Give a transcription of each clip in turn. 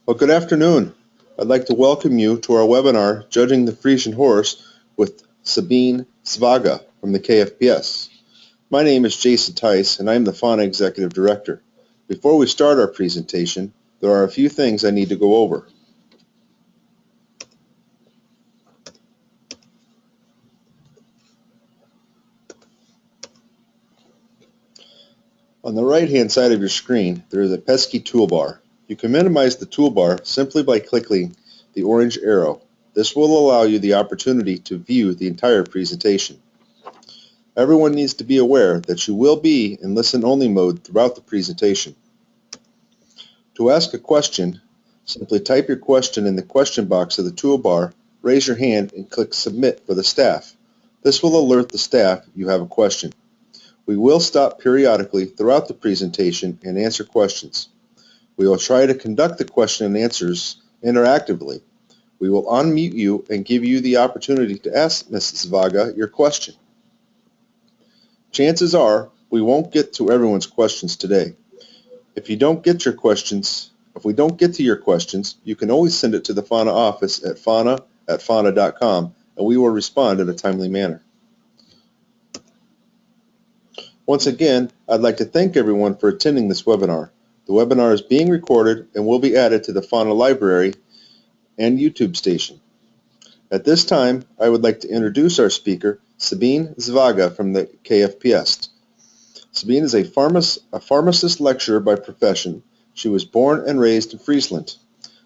Well, good afternoon. I'd like to welcome you to our webinar, Judging the Friesian Horse with Sabine Zvaga from the KFPS. My name is Jason Tice, and I'm the Fauna Executive Director. Before we start our presentation, there are a few things I need to go over. On the right-hand side of your screen, there is a pesky toolbar. You can minimize the toolbar simply by clicking the orange arrow. This will allow you the opportunity to view the entire presentation. Everyone needs to be aware that you will be in listen-only mode throughout the presentation. To ask a question, simply type your question in the question box of the toolbar, raise your hand, and click Submit for the staff. This will alert the staff you have a question. We will stop periodically throughout the presentation and answer questions. We will try to conduct the question and answers interactively. We will unmute you and give you the opportunity to ask Mrs. Zvaga your question. Chances are we won't get to everyone's questions today. If we don't get to your questions, you can always send it to the Fauna office at fauna@fauna.com, and we will respond in a timely manner. Once again, I'd like to thank everyone for attending this webinar. The webinar is being recorded and will be added to the Fauna Library and YouTube station. At this time, I would like to introduce our speaker, Sabine Zvaga from the KFPS. Sabine is a pharmacist lecturer by profession. She was born and raised in Friesland.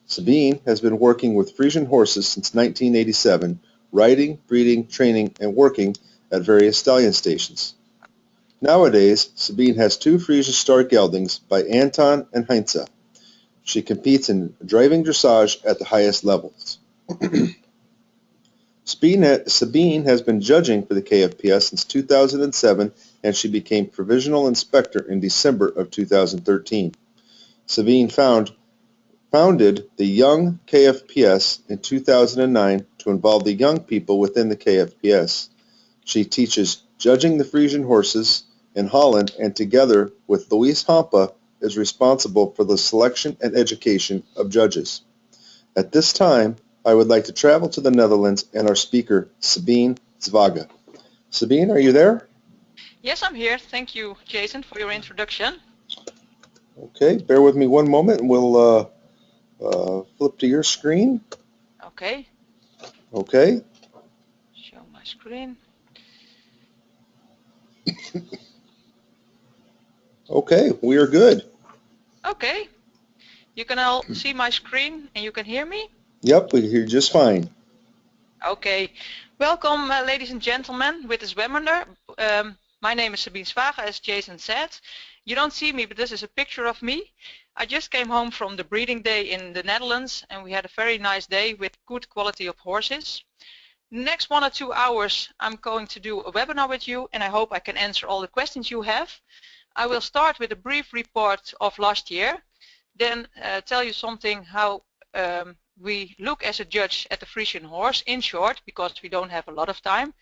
Sabine has been working with Friesian horses since 1987, riding, breeding, training, and working at various stallion stations. Nowadays, Sabine has 2 Friesian Star Geldings by Anton and Heinze. She competes in driving dressage at the highest levels. Sabine has been judging for the KFPS since 2007, and she became provisional inspector in December of 2013. Sabine founded the Young KFPS in 2009 to involve the young people within the KFPS. She teaches judging the Friesian horses in Holland, and together with Louise Hampa is responsible for the selection and education of judges. At this time, I would like to travel to the Netherlands and our speaker, Sabine Zvaga. Sabine, are you there? Yes, I'm here. Thank you, Jason, for your introduction. Okay, bear with me one moment and we'll flip to your screen. Okay. Okay. Show my screen. Okay, we are good. Okay. You can all see my screen and you can hear me? Yep, we hear you just fine. Okay. Welcome, ladies and gentlemen, with this webinar. My name is Sabine Zvaga, as Jason said. You don't see me, but this is a picture of me. I just came home from the breeding day in the Netherlands, and we had a very nice day with good quality of horses. Next 1 or 2 hours, I'm going to do a webinar with you, and I hope I can answer all the questions you have. I will start with a brief report of last year, then tell you something how we look as a judge at the Friesian horse in short, because we don't have a lot of time.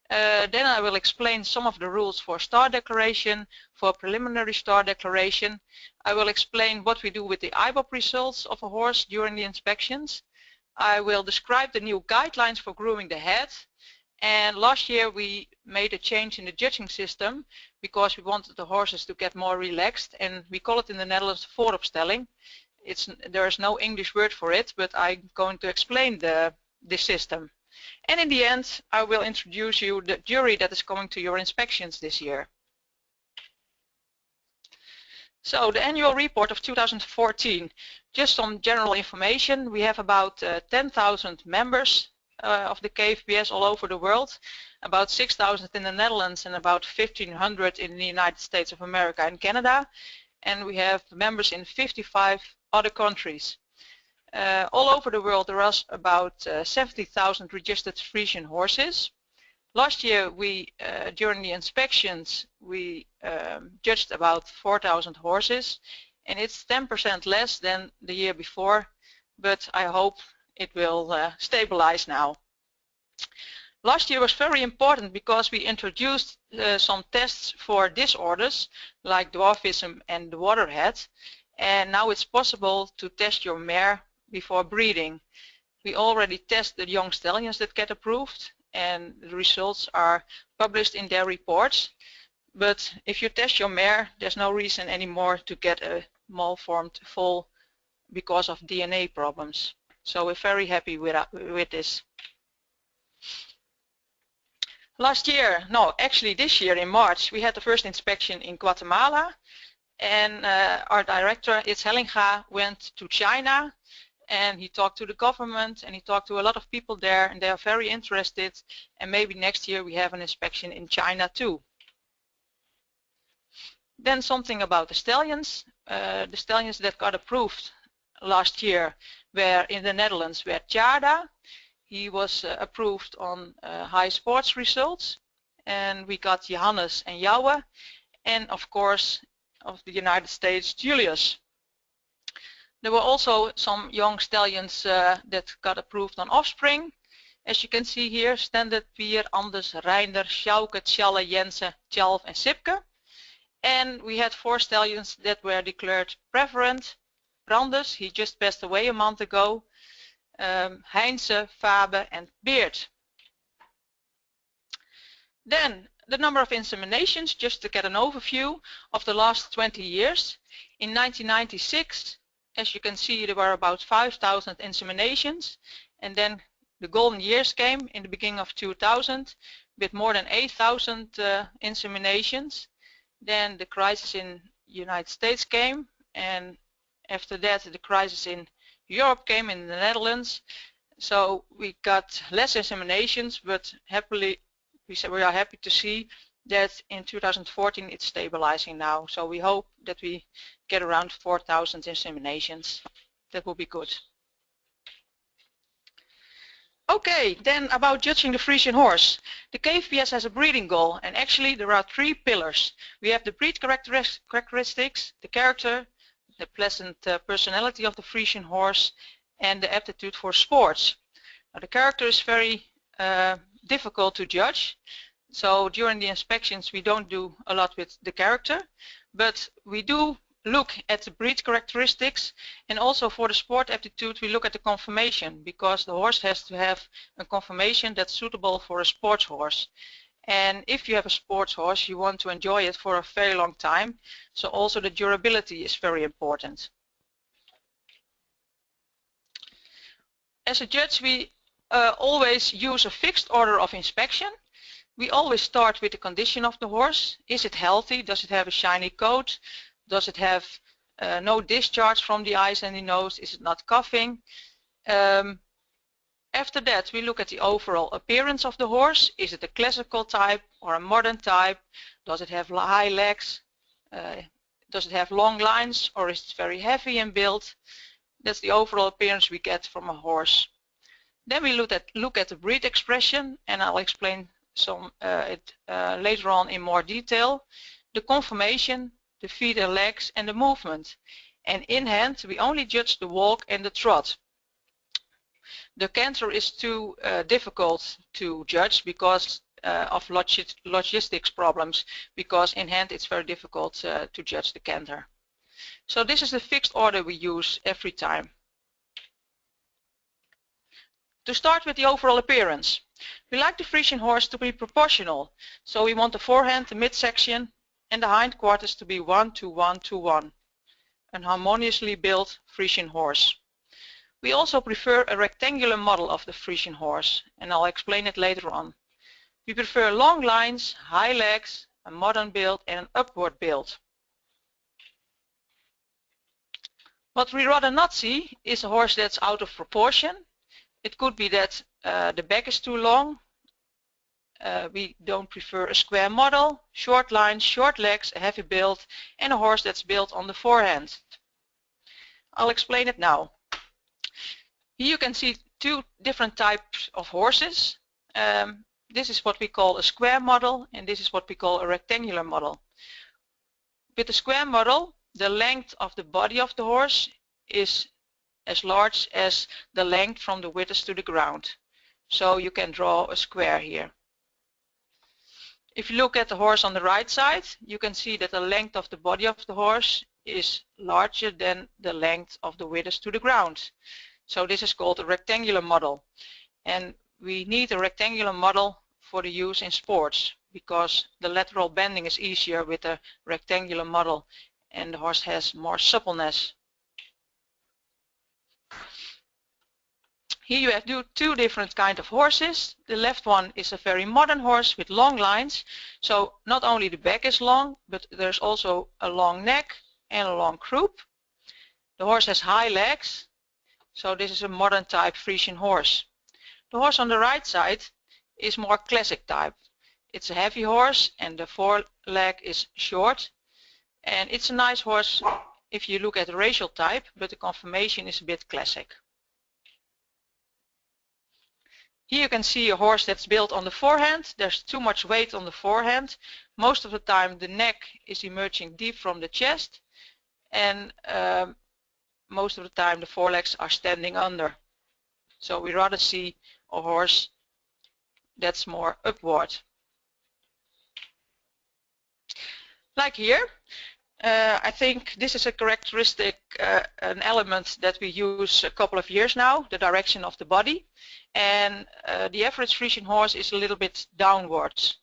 Then I will explain some of the rules for star declaration, for preliminary star declaration. I will explain what we do with the IBOP results of a horse during the inspections. I will describe the new guidelines for grooming the head. And last year we made a change in the judging system because we wanted the horses to get more relaxed, and we call it in the Netherlands Vooropstelling. There is no English word for it, but I'm going to explain the system. And in the end, I will introduce you the jury that is coming to your inspections this year. So the annual report of 2014, just some general information. We have about 10,000 members of the KFPS all over the world, about 6,000 in the Netherlands and about 1,500 in the United States of America and Canada. And we have members in 55 other countries. All over the world there are about 70,000 registered Friesian horses. Last year during the inspections we judged about 4,000 horses, and it's 10% less than the year before, but I hope it will stabilize now. Last year was very important because we introduced some tests for disorders like dwarfism and the waterhead, and now it's possible to test your mare before breeding. We already test the young stallions that get approved, and the results are published in their reports. But if you test your mare, there's no reason anymore to get a malformed foal because of DNA problems. So we're very happy with this. Last year, no, actually this year in March, we had the first inspection in Guatemala, and our director, Itz Hellinga, went to China, and he talked to the government, and he talked to a lot of people there, and they are very interested, and maybe next year we have an inspection in China too. Then something about the stallions. The stallions that got approved last year were in the Netherlands, were Tjada. He was approved on high sports results, and we got Johannes and Jouwe, and of course of the United States, Julius. There were also some young stallions that got approved on offspring. As you can see here, Standard, Pier, Anders, Reinder, Sjauke, Tjalle, Jensen, Tjalf and Sipke. And we had 4 stallions that were declared preferent. Brandus, he just passed away a month ago. Heinze, Fabe and Beard. Then the number of inseminations, just to get an overview of the last 20 years. In 1996, as you can see, there were about 5,000 inseminations, and then the golden years came in the beginning of 2000 with more than 8,000 inseminations. Then the crisis in the United States came, and after that the crisis in Europe came, in the Netherlands. So we got less inseminations, but happily we are happy to see that in 2014 it's stabilizing now. So we hope that we get around 4,000 inseminations. That will be good. Okay, then about judging the Friesian horse. The KFPS has a breeding goal, and actually there are 3 pillars. We have the breed characteristics, the character, the pleasant personality of the Friesian horse, and the aptitude for sports. Now, the character is very difficult to judge, so during the inspections we don't do a lot with the character, but we do look at the breed characteristics, and also for the sport aptitude we look at the conformation, because the horse has to have a conformation that's suitable for a sports horse. And if you have a sports horse, you want to enjoy it for a very long time, so also the durability is very important. As a judge, we always use a fixed order of inspection. We always start with the condition of the horse. Is it healthy? Does it have a shiny coat? Does it have no discharge from the eyes and the nose? Is it not coughing? After that, we look at the overall appearance of the horse. Is it a classical type or a modern type? Does it have high legs? Does it have long lines, or is it very heavy in build? That's the overall appearance we get from a horse. Then we look at the breed expression, and I'll explain it later on in more detail. The conformation, the feet and legs, and the movement. And in hand, we only judge the walk and the trot. The canter is too difficult to judge because of logistics problems, because in hand it's very difficult to judge the canter. So this is the fixed order we use every time. To start with the overall appearance, we like the Friesian horse to be proportional, so we want the forehand, the midsection, and the hindquarters to be 1 to 1 to 1, an harmoniously built Friesian horse. We also prefer a rectangular model of the Friesian horse, and I'll explain it later on. We prefer long lines, high legs, a modern build, and an upward build. What we rather not see is a horse that's out of proportion. It could be that the back is too long. We don't prefer a square model, short lines, short legs, a heavy build, and a horse that's built on the forehand. I'll explain it now. Here you can see 2 different types of horses. This is what we call a square model, and this is what we call a rectangular model. With the square model, the length of the body of the horse is as large as the length from the withers to the ground. So you can draw a square here. If you look at the horse on the right side, you can see that the length of the body of the horse is larger than the length of the withers to the ground. So this is called a rectangular model. And we need a rectangular model for the use in sports because the lateral bending is easier with a rectangular model and the horse has more suppleness. Here you have two different kinds of horses. The left one is a very modern horse with long lines. So not only the back is long, but there's also a long neck and a long croup. The horse has high legs. So this is a modern type Friesian horse. The horse on the right side is more classic type. It's a heavy horse and the foreleg is short. And it's a nice horse if you look at the racial type, but the conformation is a bit classic. Here you can see a horse that's built on the forehand. There's too much weight on the forehand. Most of the time the neck is emerging deep from the chest, and most of the time the forelegs are standing under. So we rather see a horse that's more upward. Like here, I think this is a characteristic, an element that we use a couple of years now, the direction of the body. And the average Friesian horse is a little bit downwards.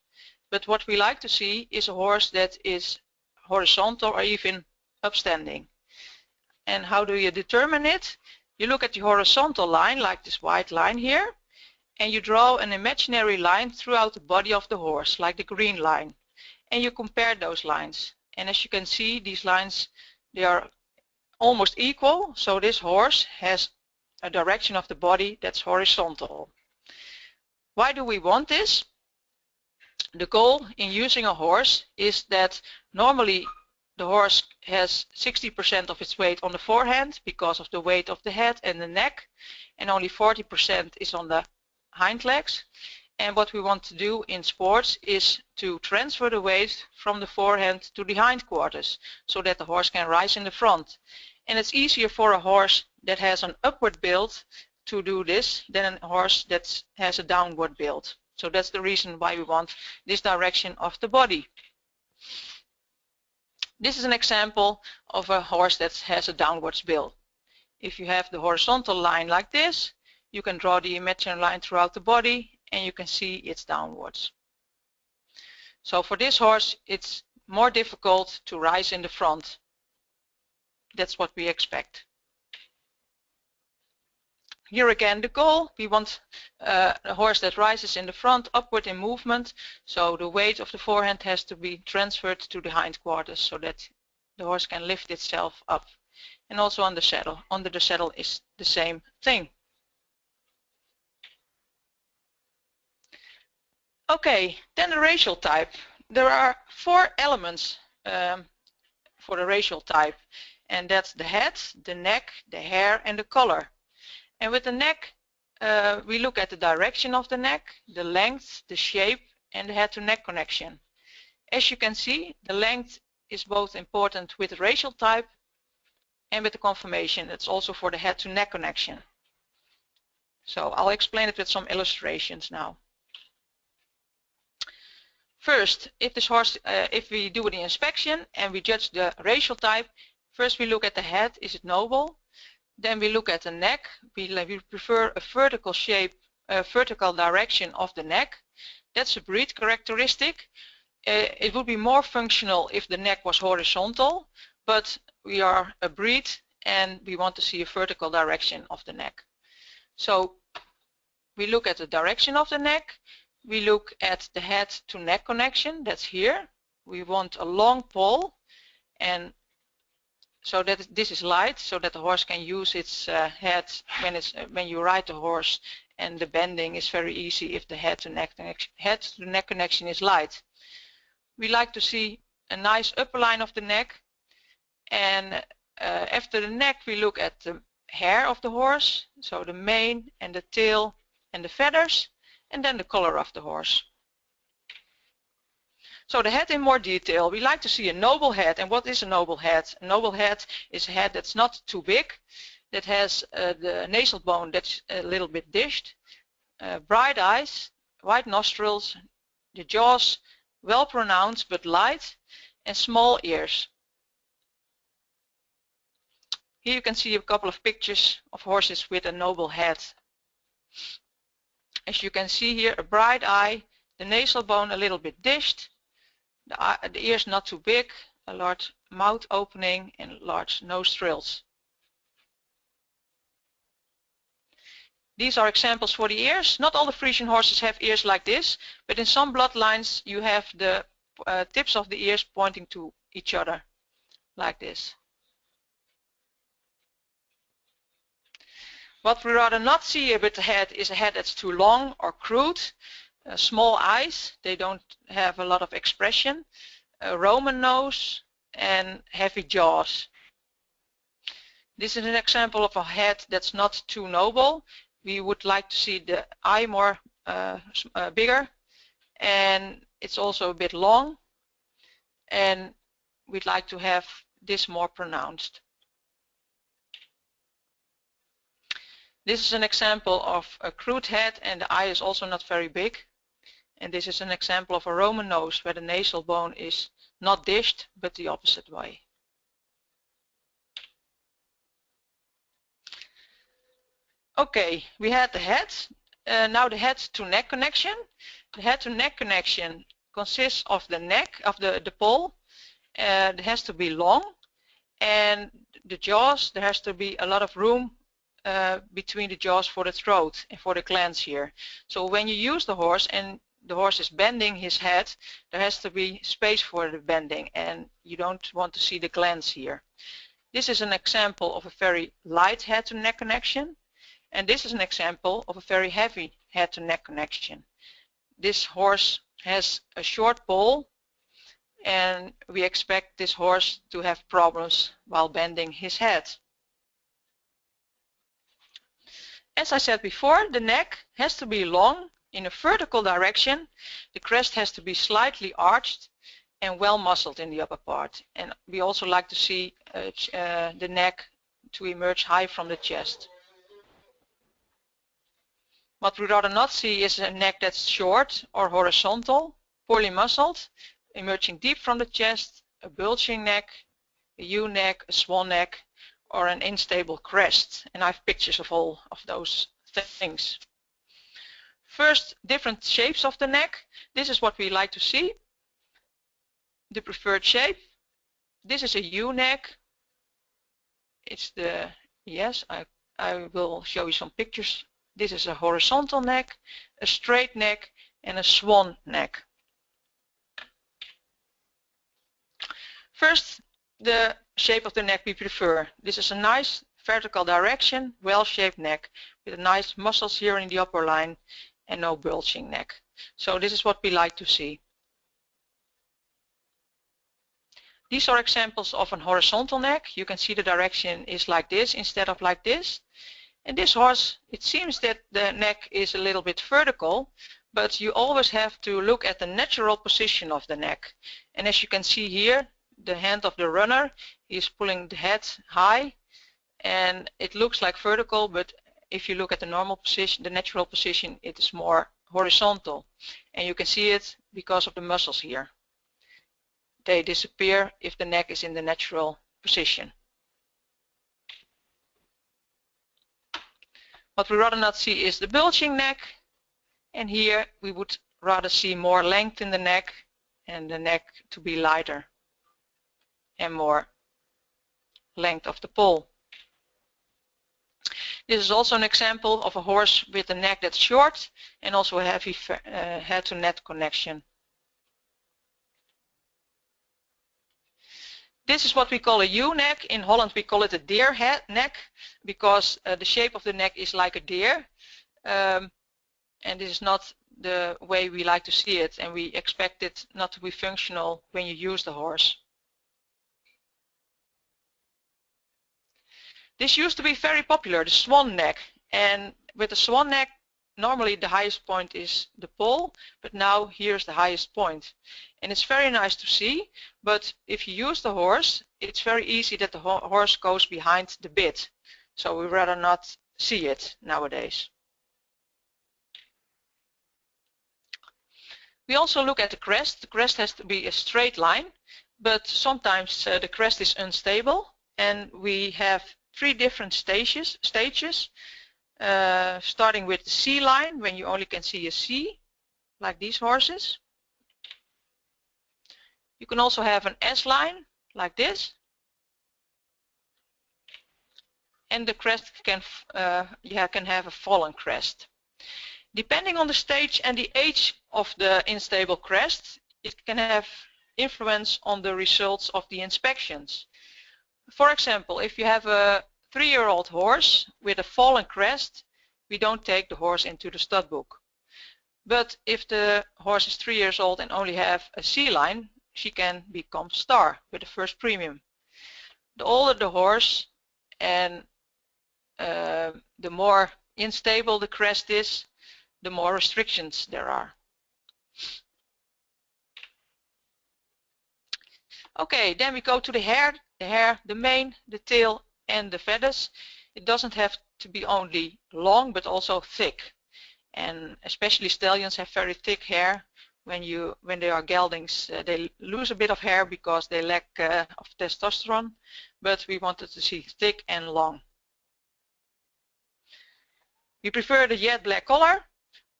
But what we like to see is a horse that is horizontal or even upstanding. And how do you determine it? You look at the horizontal line, like this white line here, and you draw an imaginary line throughout the body of the horse, like the green line. And you compare those lines. And as you can see, these lines, they are almost equal. So this horse has a direction of the body that's horizontal. Why do we want this? The goal in using a horse is that normally the horse has 60% of its weight on the forehand because of the weight of the head and the neck, and only 40% is on the hind legs. And what we want to do in sports is to transfer the weight from the forehand to the hindquarters so that the horse can rise in the front. And it's easier for a horse that has an upward build to do this than a horse that has a downward build. So that's the reason why we want this direction of the body. This is an example of a horse that has a downwards build. If you have the horizontal line like this, you can draw the imaginary line throughout the body and you can see it's downwards. So for this horse, it's more difficult to rise in the front. That's what we expect. Here again the goal, we want a horse that rises in the front, upward in movement, so the weight of the forehand has to be transferred to the hindquarters so that the horse can lift itself up. And also on the saddle, under the saddle is the same thing. Okay, then the racial type. There are 4 elements for the racial type, and that's the head, the neck, the hair, and the color. And with the neck, we look at the direction of the neck, the length, the shape, and the head-to-neck connection. As you can see, the length is both important with the racial type and with the conformation. It's also for the head-to-neck connection. So I'll explain it with some illustrations now. First, if this horse, if we do the inspection and we judge the racial type, first we look at the head, is it noble? Then we look at the neck. We prefer a vertical shape, a vertical direction of the neck. That's a breed characteristic. It would be more functional if the neck was horizontal, but we are a breed and we want to see a vertical direction of the neck. So we look at the direction of the neck. We look at the head to neck connection, that's here. We want a long pole, and so that this is light so that the horse can use its head when you ride the horse, and the bending is very easy if the head to neck connection is light. We like to see a nice upper line of the neck, and after the neck we look at the hair of the horse, so the mane and the tail and the feathers, and then the color of the horse. So the head in more detail. We like to see a noble head. And what is a noble head? A noble head is a head that's not too big, that has the nasal bone that's a little bit dished, bright eyes, white nostrils, the jaws well pronounced but light, and small ears. Here you can see a couple of pictures of horses with a noble head. As you can see here, a bright eye, the nasal bone a little bit dished, the ears not too big, a large mouth opening and large nostrils. These are examples for the ears. Not all the Friesian horses have ears like this, but in some bloodlines you have the tips of the ears pointing to each other, like this. What we rather not see with the head is a head that's too long or crude, small eyes, they don't have a lot of expression, a Roman nose and heavy jaws. This is an example of a head that's not too noble. We would like to see the eye more bigger, and it's also a bit long, and we'd like to have this more pronounced. This is an example of a crude head and the eye is also not very big. And this is an example of a Roman nose where the nasal bone is not dished but the opposite way. Okay, we had the head. Now the head to neck connection. The head to neck connection consists of the neck, of the poll. It has to be long, and the jaws, there has to be a lot of room between the jaws for the throat and for the glands here. So when you use the horse and the horse is bending his head, there has to be space for the bending, and you don't want to see the glands here. This is an example of a very light head to neck connection, and this is an example of a very heavy head to neck connection. This horse has a short poll, and we expect this horse to have problems while bending his head. As I said before, the neck has to be long in a vertical direction. The crest has to be slightly arched and well muscled in the upper part. And we also like to see the neck to emerge high from the chest. What we rather not see is a neck that's short or horizontal, poorly muscled, emerging deep from the chest, a bulging neck, a U-neck, a swan neck, or an unstable crest. And I have pictures of all of those things. First, different shapes of the neck. This is what we like to see. The preferred shape. This is a U-neck. It's the, yes, I will show you some pictures. This is a horizontal neck, a straight neck, and a swan neck. First, the shape of the neck we prefer. This is a nice vertical direction, well-shaped neck with nice muscles here in the upper line and no bulging neck. So this is what we like to see. These are examples of an horizontal neck. You can see the direction is like this instead of like this. And this horse, it seems that the neck is a little bit vertical, but you always have to look at the natural position of the neck. And as you can see here, the hand of the runner is pulling the head high, and it looks like vertical, but if you look at the normal position, the natural position, it is more horizontal. And you can see it because of the muscles here. They disappear if the neck is in the natural position. What we rather not see is the bulging neck, and here we would rather see more length in the neck and the neck to be lighter and more length of the poll. This is also an example of a horse with a neck that's short and also a heavy head to neck connection. This is what we call a U-neck. In Holland we call it a deer head neck because the shape of the neck is like a deer, and this is not the way we like to see it, and we expect it not to be functional when you use the horse. This used to be very popular, the swan neck, and with the swan neck normally the highest point is the poll, but now here's the highest point. And it's very nice to see, but if you use the horse, it's very easy that the horse goes behind the bit. So we rather not see it nowadays. We also look at the crest. The crest has to be a straight line, but sometimes the crest is unstable, and we have three different stages, starting with the C line, when you only can see a C, like these horses. You can also have an S line, like this. And the crest can have a fallen crest. Depending on the stage and the age of the unstable crest, it can have influence on the results of the inspections. For example, if you have a 3-year-old horse with a fallen crest, we don't take the horse into the stud book. But if the horse is 3 years old and only have a C line, she can become star with the first premium. The older the horse and the more unstable the crest is, the more restrictions there are. Okay, then we go to the hair, the mane, the tail and the feathers. It doesn't have to be only long but also thick. And especially stallions have very thick hair. When they are geldings, they lose a bit of hair because they lack of testosterone, but we wanted to see thick and long. We prefer the jet black color,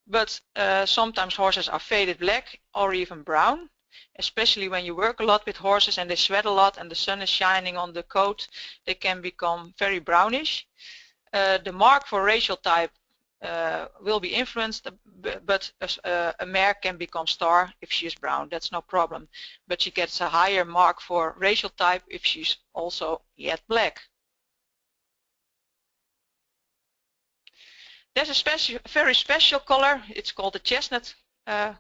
but sometimes horses are faded black or even brown, especially when you work a lot with horses and they sweat a lot and the sun is shining on the coat, they can become very brownish. The mark for racial type will be influenced, but a mare can become star if she is brown, that's no problem. But she gets a higher mark for racial type if she's also jet black. There's a very special color, it's called the chestnut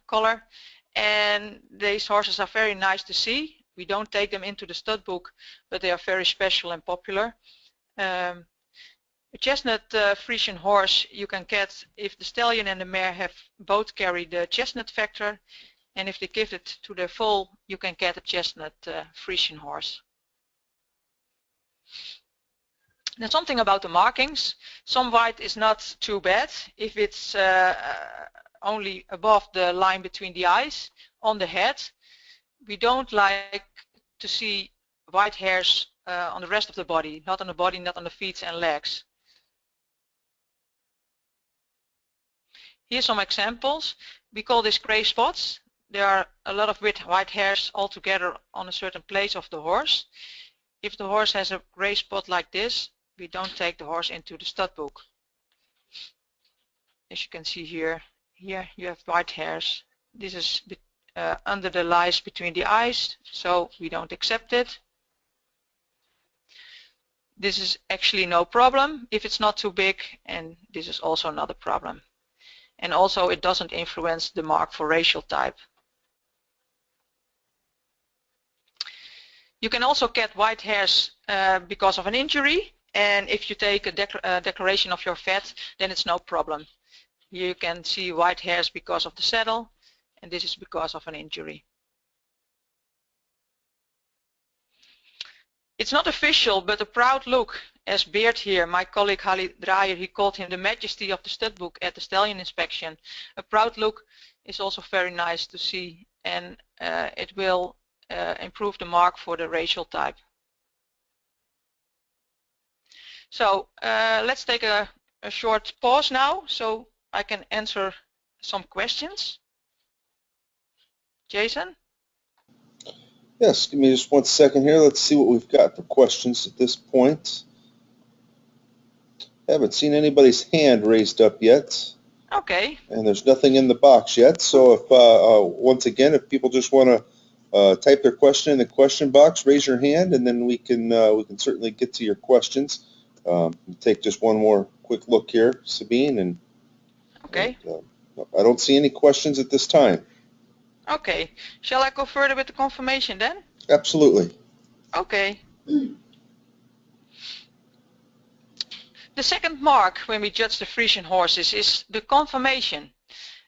color, and these horses are very nice to see. We don't take them into the stud book, but they are very special and popular. A chestnut Friesian horse you can get if the stallion and the mare have both carry the chestnut factor, and if they give it to their foal, you can get a chestnut Friesian horse. Now something about the markings. Some white is not too bad if it's only above the line between the eyes on the head. We don't like to see white hairs on the rest of the body, not on the body, not on the feet and legs. Here's some examples. We call this gray spots. There are a lot of white hairs all together on a certain place of the horse. If the horse has a gray spot like this, we don't take the horse into the stud book. As you can see here you have white hairs. This is under the lines between the eyes, so we don't accept it. This is actually no problem if it's not too big, and this is also not a problem. And also it doesn't influence the mark for racial type. You can also get white hairs because of an injury, and if you take a declaration of your vet, then it's no problem. You can see white hairs because of the saddle, and this is because of an injury. It's not official, but a proud look, as Beard here, my colleague Hallie Dreyer, he called him the majesty of the stud book at the stallion inspection. A proud look is also very nice to see, and it will improve the mark for the racial type. So let's take a short pause now so I can answer some questions. Jason? Yes, give me just 1 second here. Let's see what we've got for questions at this point. I haven't seen anybody's hand raised up yet. Okay. And there's nothing in the box yet. So if once again, if people just want to type their question in the question box, raise your hand, and then we can certainly get to your questions. Take just one more quick look here, Sabine, and okay. I don't see any questions at this time. Okay. Shall I go further with the confirmation then? Absolutely. Okay. The second mark when we judge the Friesian horses is the confirmation.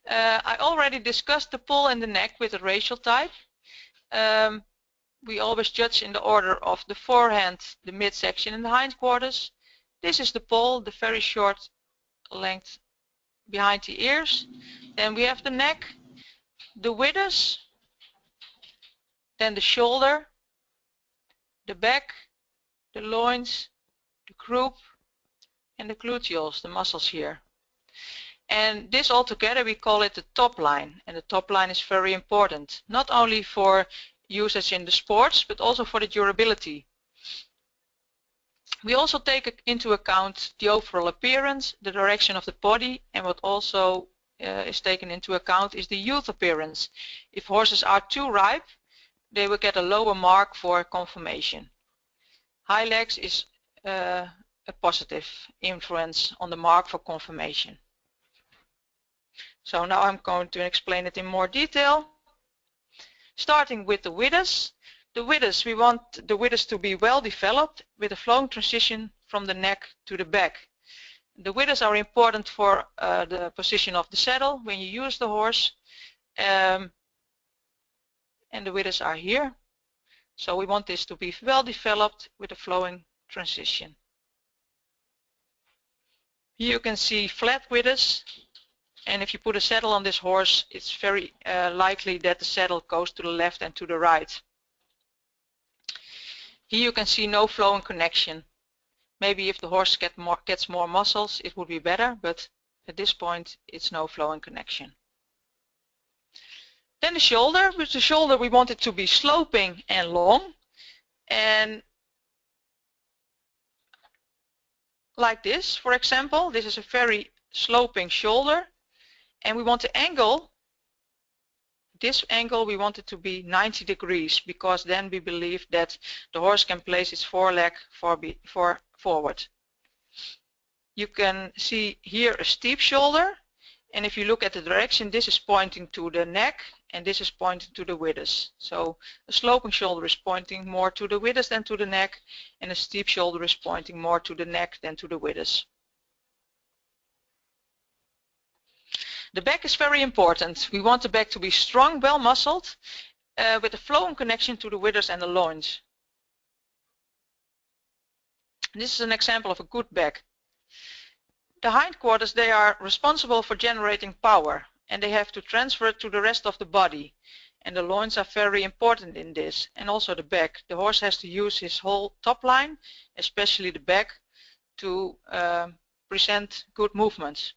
I already discussed the poll and the neck with the racial type. We always judge in the order of the forehand, the midsection and the hindquarters. This is the poll, the very short length behind the ears. Then we have the neck, the withers, then the shoulder, the back, the loins, the croup, and the gluteals, the muscles here. And this all together we call it the top line, and the top line is very important, not only for usage in the sports but also for the durability. We also take into account the overall appearance, the direction of the body, and what also is taken into account is the youth appearance. If horses are too ripe, they will get a lower mark for conformation. High legs is a positive influence on the mark for conformation. So now I'm going to explain it in more detail. Starting with the withers. The withers, we want the withers to be well developed with a flowing transition from the neck to the back. The withers are important for the position of the saddle when you use the horse. And the withers are here. So we want this to be well developed with a flowing transition. Here you can see flat withers. And if you put a saddle on this horse, it's very likely that the saddle goes to the left and to the right. Here you can see no flowing connection. Maybe if the horse gets more muscles, it would be better, but at this point, it's no flowing connection. Then the shoulder. With the shoulder, we want it to be sloping and long. And like this, for example, this is a very sloping shoulder. And we want the angle, this angle we want it to be 90 degrees, because then we believe that the horse can place its foreleg forward. You can see here a steep shoulder, and if you look at the direction, this is pointing to the neck and this is pointing to the withers. So a sloping shoulder is pointing more to the withers than to the neck, and a steep shoulder is pointing more to the neck than to the withers. The back is very important. We want the back to be strong, well muscled, with a flowing connection to the withers and the loins. This is an example of a good back. The hindquarters, they are responsible for generating power, and they have to transfer it to the rest of the body. And the loins are very important in this, and also the back. The horse has to use his whole top line, especially the back, to present good movements.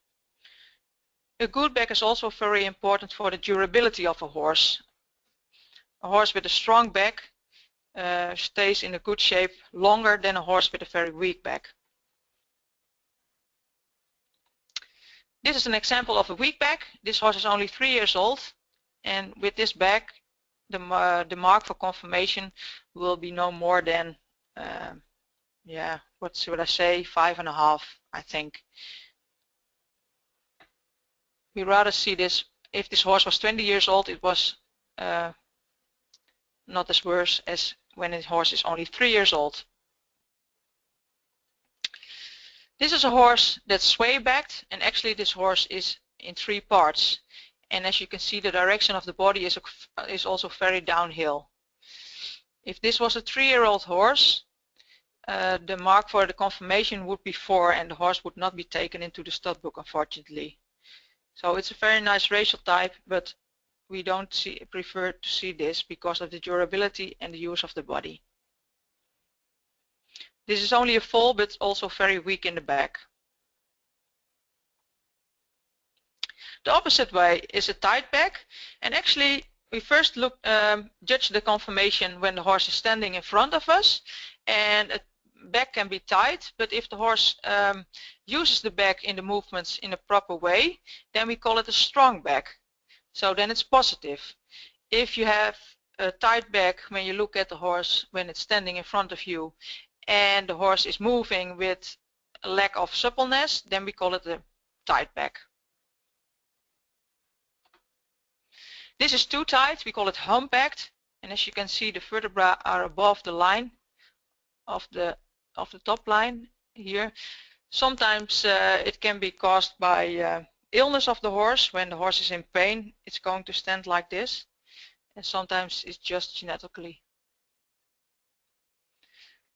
A good back is also very important for the durability of a horse. A horse with a strong back stays in a good shape longer than a horse with a very weak back. This is an example of a weak back. This horse is only 3 years old, and with this back, the mark for conformation will be no more than, what should I say, 5.5, I think. We rather see this, if this horse was 20 years old, it was not as worse as when the horse is only 3 years old. This is a horse that's sway-backed, and actually this horse is in 3 parts. And as you can see, the direction of the body is also very downhill. If this was a 3-year-old horse, the mark for the conformation would be 4, and the horse would not be taken into the stud book, unfortunately. So it's a very nice racial type, but we don't prefer to see this because of the durability and the use of the body. This is only a foal, but also very weak in the back. The opposite way is a tight back, and actually we first judge the conformation when the horse is standing in front of us, and a back can be tight, but if the horse uses the back in the movements in a proper way, then we call it a strong back. So then it's positive. If you have a tight back when you look at the horse when it's standing in front of you, and the horse is moving with a lack of suppleness, then we call it a tight back. This is too tight, we call it humpbacked, and as you can see, the vertebrae are above the line of the top line here. Sometimes it can be caused by illness of the horse. When the horse is in pain, it's going to stand like this, and sometimes it's just genetically.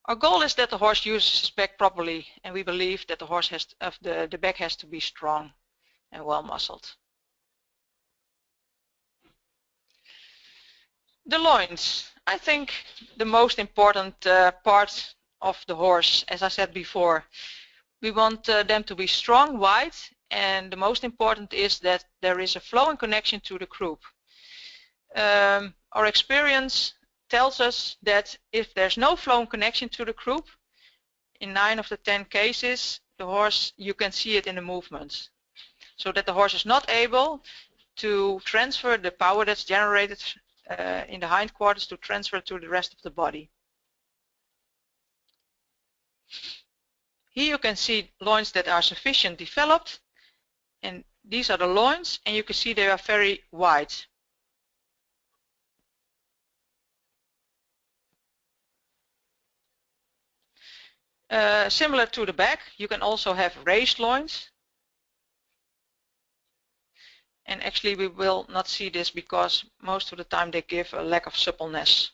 Our goal is that the horse uses his back properly, and we believe that the horse the back has to be strong and well muscled. The loins. I think the most important part of the horse, as I said before. We want them to be strong, wide, and the most important is that there is a flowing connection to the croup. Our experience tells us that if there's no flowing connection to the croup, in 9 of the 10 cases, the horse, you can see it in the movements. So that the horse is not able to transfer the power that's generated in the hindquarters to transfer to the rest of the body. Here you can see loins that are sufficient developed, and these are the loins, and you can see they are very wide. Similar to the back, you can also have raised loins. And actually we will not see this because most of the time they give a lack of suppleness.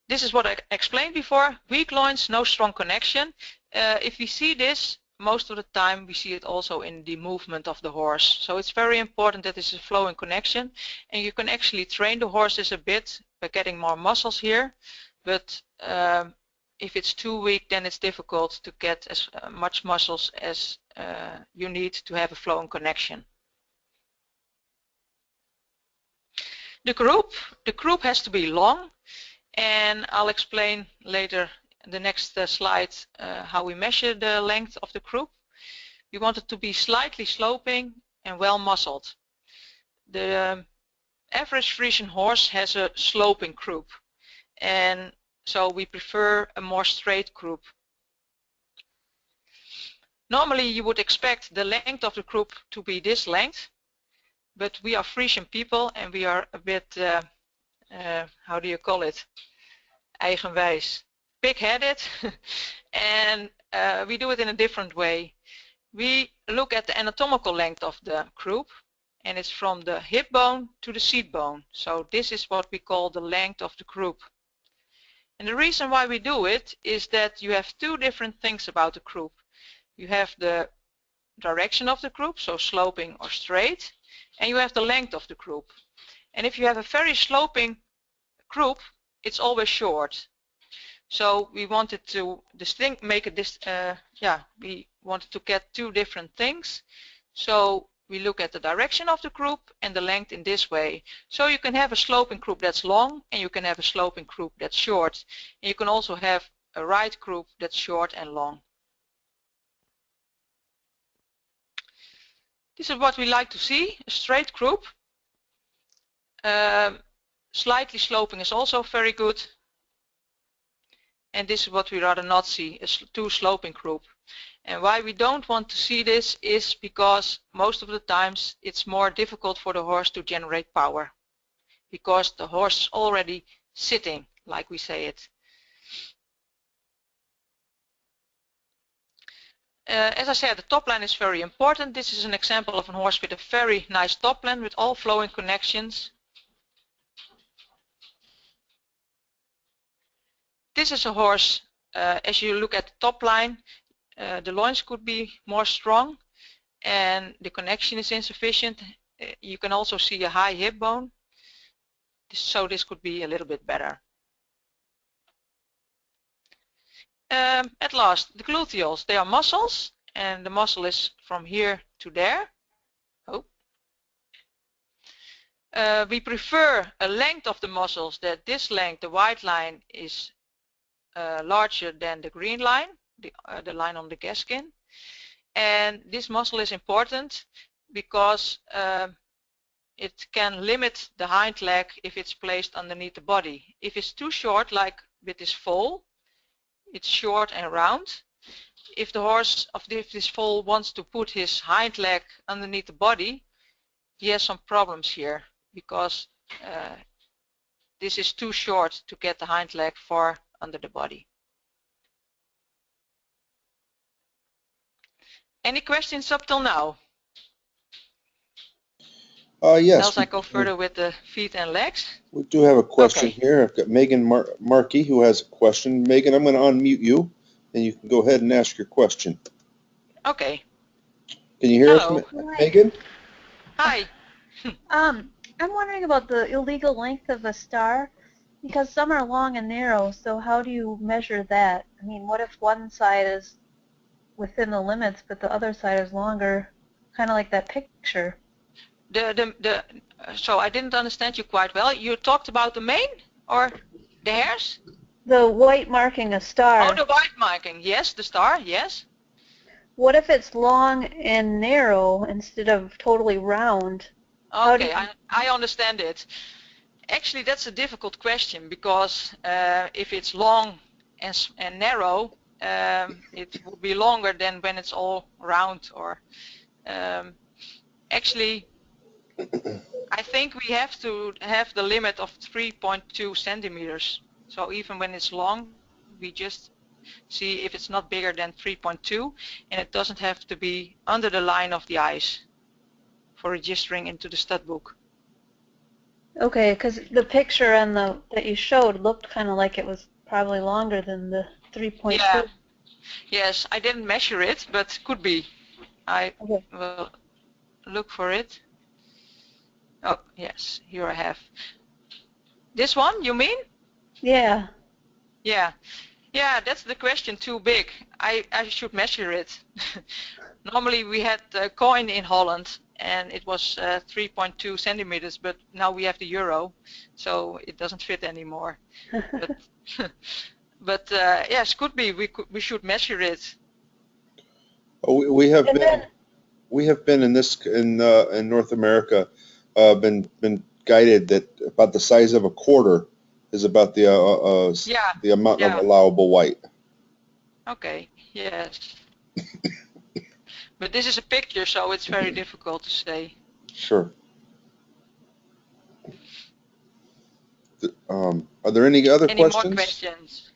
This is what I explained before. Weak loins, no strong connection. If we see this, most of the time we see it also in the movement of the horse. So it's very important that this is a flowing connection, and you can actually train the horses a bit by getting more muscles here, but if it's too weak, then it's difficult to get as much muscles as you need to have a flowing connection. The croup has to be long, and I'll explain later in the next slide how we measure the length of the croup. We want it to be slightly sloping and well muscled. The average Friesian horse has a sloping croup, and so we prefer a more straight croup. Normally you would expect the length of the croup to be this length, but we are Friesian people and we are a bit, how do you call it, eigenwijs, big-headed, and we do it in a different way. We look at the anatomical length of the croup, and it's from the hip bone to the seat bone. So this is what we call the length of the croup. And the reason why we do it is that you have two different things about the croup. You have the direction of the croup, so sloping or straight, and you have the length of the croup. And if you have a very sloping croup, it's always short. So we wanted to make it we wanted to get two different things. So we look at the direction of the croup and the length in this way. So you can have a sloping croup that's long, and you can have a sloping croup that's short. And you can also have a right croup that's short and long. This is what we like to see, a straight croup. Slightly sloping is also very good. And this is what we rather not see, a too sloping croup. And why we don't want to see this is because most of the times it's more difficult for the horse to generate power, because the horse is already sitting, like we say it. As I said, the top line is very important. This is an example of a horse with a very nice top line with all flowing connections. This is a horse, as you look at the top line, the loins could be more strong and the connection is insufficient. You can also see a high hip bone, so this could be a little bit better. At last, the gluteals, they are muscles, and the muscle is from here to there. We prefer a length of the muscles that this length, the white line, is larger than the green line, the line on the gaskin. And this muscle is important because it can limit the hind leg if it's placed underneath the body. If it's too short, like with this foal, it's short and round. If the horse of this foal wants to put his hind leg underneath the body, he has some problems here because this is too short to get the hind leg far under the body. Any questions up till now? Yes. Else I go further with the feet and legs. We do have a question here. I've got Megan Markey who has a question. Megan, I'm going to unmute you, and you can go ahead and ask your question. Okay. Can you hear us, Megan? Hi. I'm wondering about the illegal length of a star. Because some are long and narrow, so how do you measure that? I mean, what if one side is within the limits, but the other side is longer? Kind of like that picture. So I didn't understand you quite well. You talked about the mane or the hairs? The white marking a Oh, star. the white marking. Yes, the star. Yes. What if it's long and narrow instead of totally round? How do Okay, you... I understand it. Actually, that's a difficult question because if it's long and narrow, it will be longer than when it's all round. Or actually, I think we have to have the limit of 3.2 centimeters. So even when it's long, we just see if it's not bigger than 3.2, and it doesn't have to be under the line of the eyes for registering into the stud book. Okay, because the picture on the that you showed looked kind of like it was probably longer than the 3.2. Yeah. Yes, I didn't measure it, but could be. I Okay. will look for it. Oh, yes, here I have. This one, you mean? Yeah. Yeah. Yeah, that's the question, too big. I should measure it. Normally we had a coin in Holland and it was 3.2 centimeters, but now we have the euro, so it doesn't fit anymore. But yes, could be. We should measure it. Oh, we have been in North America, been guided that about the size of a quarter is about Yeah. the amount of Yeah. allowable white. Okay. Yes. But this is a picture, so it's very difficult to say. Sure. Are there any other Any more questions? questions?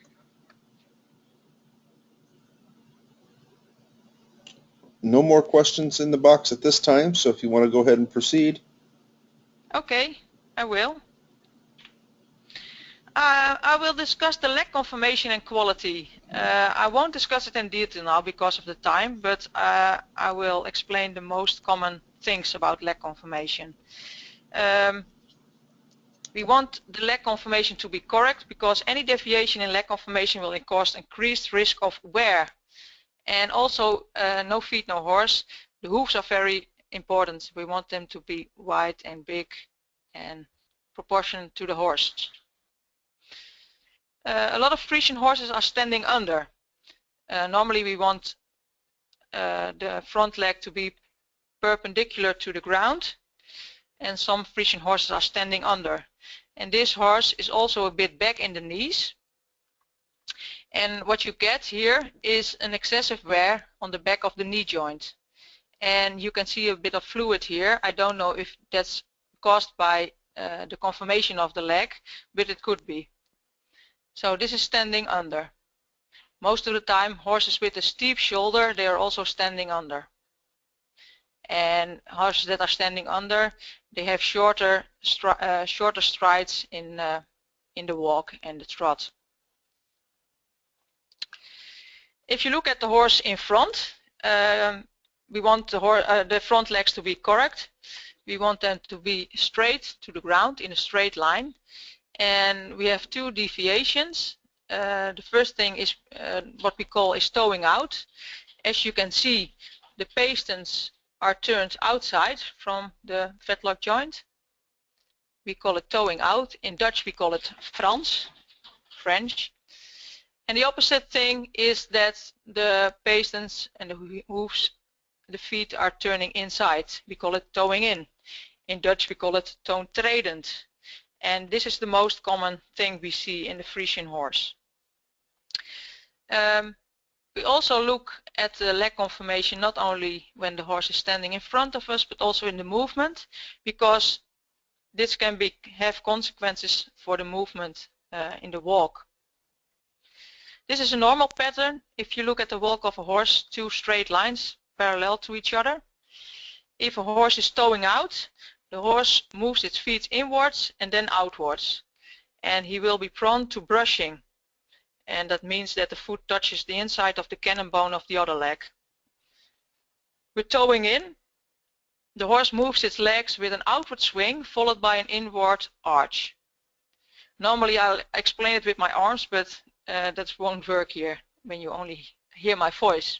No more questions in the box at this time, so if you want to go ahead and proceed. Okay, I will. I will discuss the leg conformation and quality. I won't discuss it in detail now because of the time, but I will explain the most common things about leg conformation. We want the leg conformation to be correct because any deviation in leg conformation will cause increased risk of wear. And also, no feet, no horse. The hooves are very important. We want them to be wide and big and proportionate to the horse. A lot of Friesian horses are standing under. Normally we want the front leg to be perpendicular to the ground, and some Friesian horses are standing under. And this horse is also a bit back in the knees. And what you get here is an excessive wear on the back of the knee joint. And you can see a bit of fluid here. I don't know if that's caused by the conformation of the leg, but it could be. So this is standing under. Most of the time, horses with a steep shoulder, they are also standing under. And horses that are standing under, they have shorter strides in the walk and the trot. If you look at the horse in front, we want the front legs to be correct. We want them to be straight to the ground in a straight line. And we have two deviations. The first thing is what we call is towing out. As you can see, the pastons are turned outside from the fetlock joint. We call it towing out. In Dutch we call it French. And the opposite thing is that the pastons and the hooves, the feet are turning inside. We call it towing in. In Dutch we call it toontreden. And this is the most common thing we see in the Friesian horse. We also look at the leg conformation not only when the horse is standing in front of us, but also in the movement, because this can have consequences for the movement in the walk. This is a normal pattern. If you look at the walk of a horse, two straight lines parallel to each other. If a horse is towing out, the horse moves its feet inwards and then outwards, and he will be prone to brushing, and that means that the foot touches the inside of the cannon bone of the other leg. With towing in, the horse moves its legs with an outward swing followed by an inward arch. Normally I'll explain it with my arms, but that won't work here when you only hear my voice.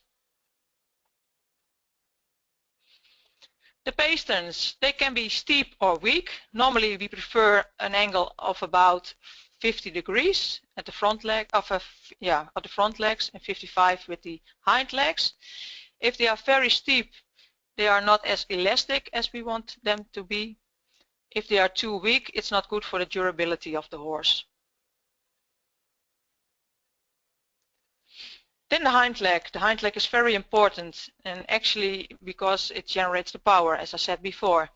The pasterns, they can be steep or weak. Normally we prefer an angle of about 50 degrees at the front leg of the front legs and 55 with the hind legs. If they are very steep, they are not as elastic as we want them to be. If they are too weak, it's not good for the durability of the horse. Then the hind leg. The hind leg is very important, and actually because it generates the power, as I said before.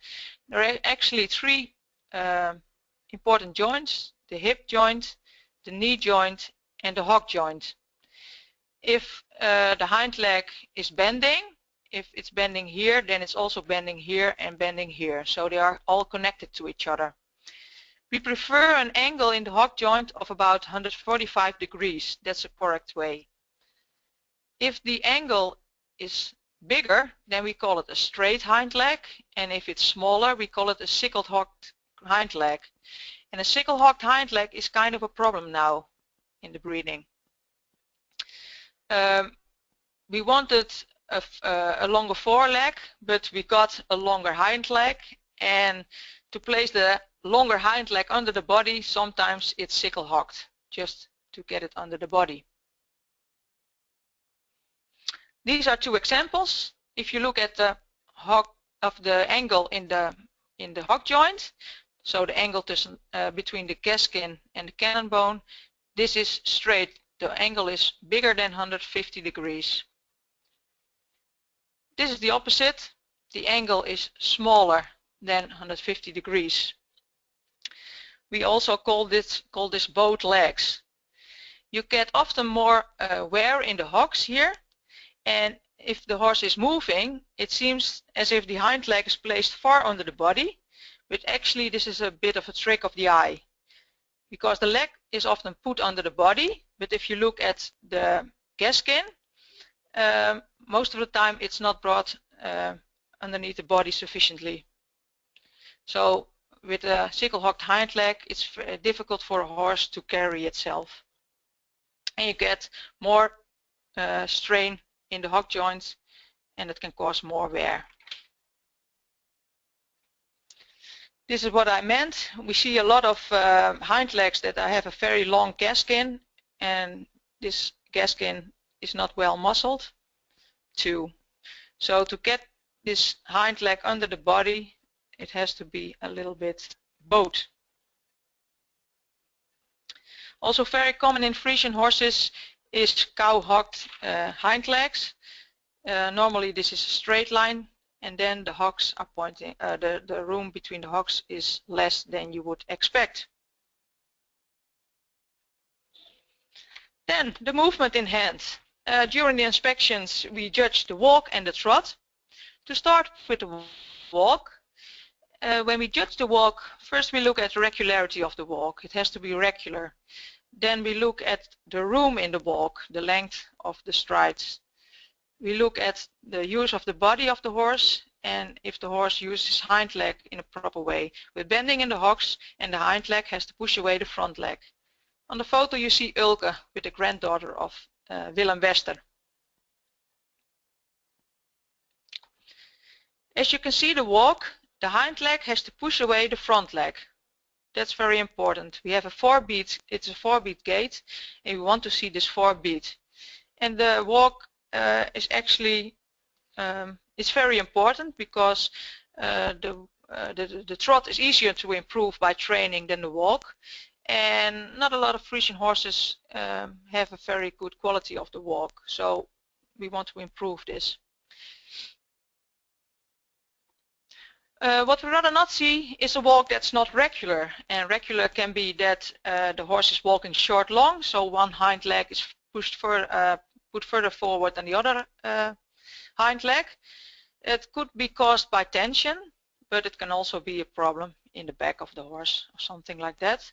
There are actually three important joints: the hip joint, the knee joint, and the hock joint. If the hind leg is bending, if it's bending here, then it's also bending here and bending here. So they are all connected to each other. We prefer an angle in the hock joint of about 145 degrees. That's the correct way. If the angle is bigger, then we call it a straight hind leg, and if it's smaller, we call it a sickle hocked hind leg. And a sickle hocked hind leg is kind of a problem now in the breeding. We wanted a longer foreleg, but we got a longer hind leg, and to place the longer hind leg under the body, sometimes it's sickle hocked just to get it under the body. These are two examples. If you look at the hock of the angle in the hock joint, so the angle between the gaskin and the cannon bone, this is straight. The angle is bigger than 150 degrees. This is the opposite. The angle is smaller than 150 degrees. We also call this both legs. You get often more wear in the hocks here. And if the horse is moving, it seems as if the hind leg is placed far under the body, but actually this is a bit of a trick of the eye, because the leg is often put under the body, but if you look at the gaskin, most of the time it's not brought underneath the body sufficiently. So with a sickle hocked hind leg, it's difficult for a horse to carry itself, and you get more strain in the hock joints, and it can cause more wear. This is what I meant. We see a lot of hind legs that have a very long gaskin, and this gaskin is not well muscled too. So to get this hind leg under the body, it has to be a little bit bowed. Also very common in Friesian horses is cow-hocked hind legs. Normally this is a straight line, and then the hocks are pointing, the room between the hocks is less than you would expect. Then the movement in hand. During the inspections we judge the walk and the trot. To start with the walk, when we judge the walk, first we look at regularity of the walk. It has to be regular. Then we look at the room in the walk, the length of the strides. We look at the use of the body of the horse, and if the horse uses his hind leg in a proper way, with bending in the hocks, and the hind leg has to push away the front leg. On the photo you see Ulke with the granddaughter of Willem Wester. As you can see the walk, the hind leg has to push away the front leg. That's very important. We have a 4-beat, it's a 4-beat gait, and we want to see this 4-beat. And the walk is actually, it's very important because the trot is easier to improve by training than the walk. And not a lot of Friesian horses have a very good quality of the walk. So we want to improve this. What we rather not see is a walk that's not regular, and regular can be that the horse is walking short long, so one hind leg is pushed put further forward than the other hind leg. It could be caused by tension, but it can also be a problem in the back of the horse or something like that.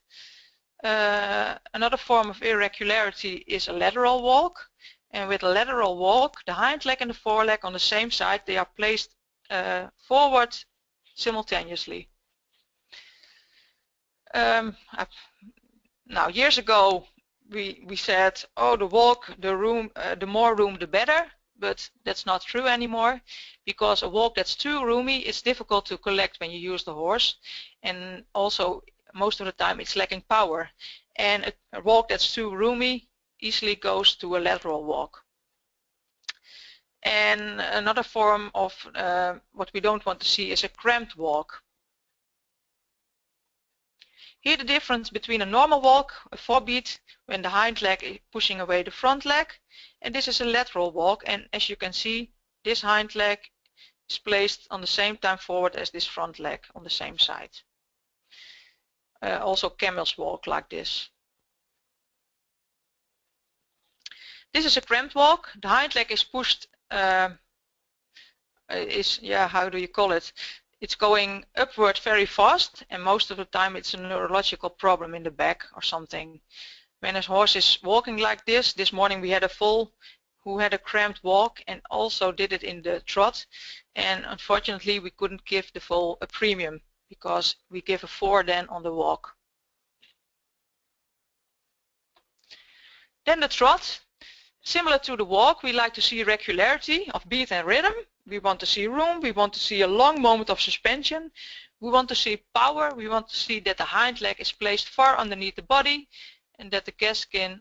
Another form of irregularity is a lateral walk, and with a lateral walk the hind leg and the foreleg on the same side, they are placed forward simultaneously. Now, years ago, we said, oh, the walk, the more room, the better. But that's not true anymore, because a walk that's too roomy is difficult to collect when you use the horse, and also most of the time it's lacking power. And a walk that's too roomy easily goes to a lateral walk. And another form of what we don't want to see is a cramped walk. Here the difference between a normal walk, a forebeat, when the hind leg is pushing away the front leg, and this is a lateral walk, and as you can see, this hind leg is placed on the same time forward as this front leg on the same side. Also camels walk like this. This is a cramped walk. The hind leg is pushed, how do you call it? It's going upward very fast, and most of the time it's a neurological problem in the back or something. When a horse is walking like this morning we had a foal who had a cramped walk and also did it in the trot, and unfortunately we couldn't give the foal a premium because we give a 4 then on the walk. Then the trot. Similar to the walk, we like to see regularity of beat and rhythm. We want to see room, we want to see a long moment of suspension, we want to see power, we want to see that the hind leg is placed far underneath the body and that the calfskin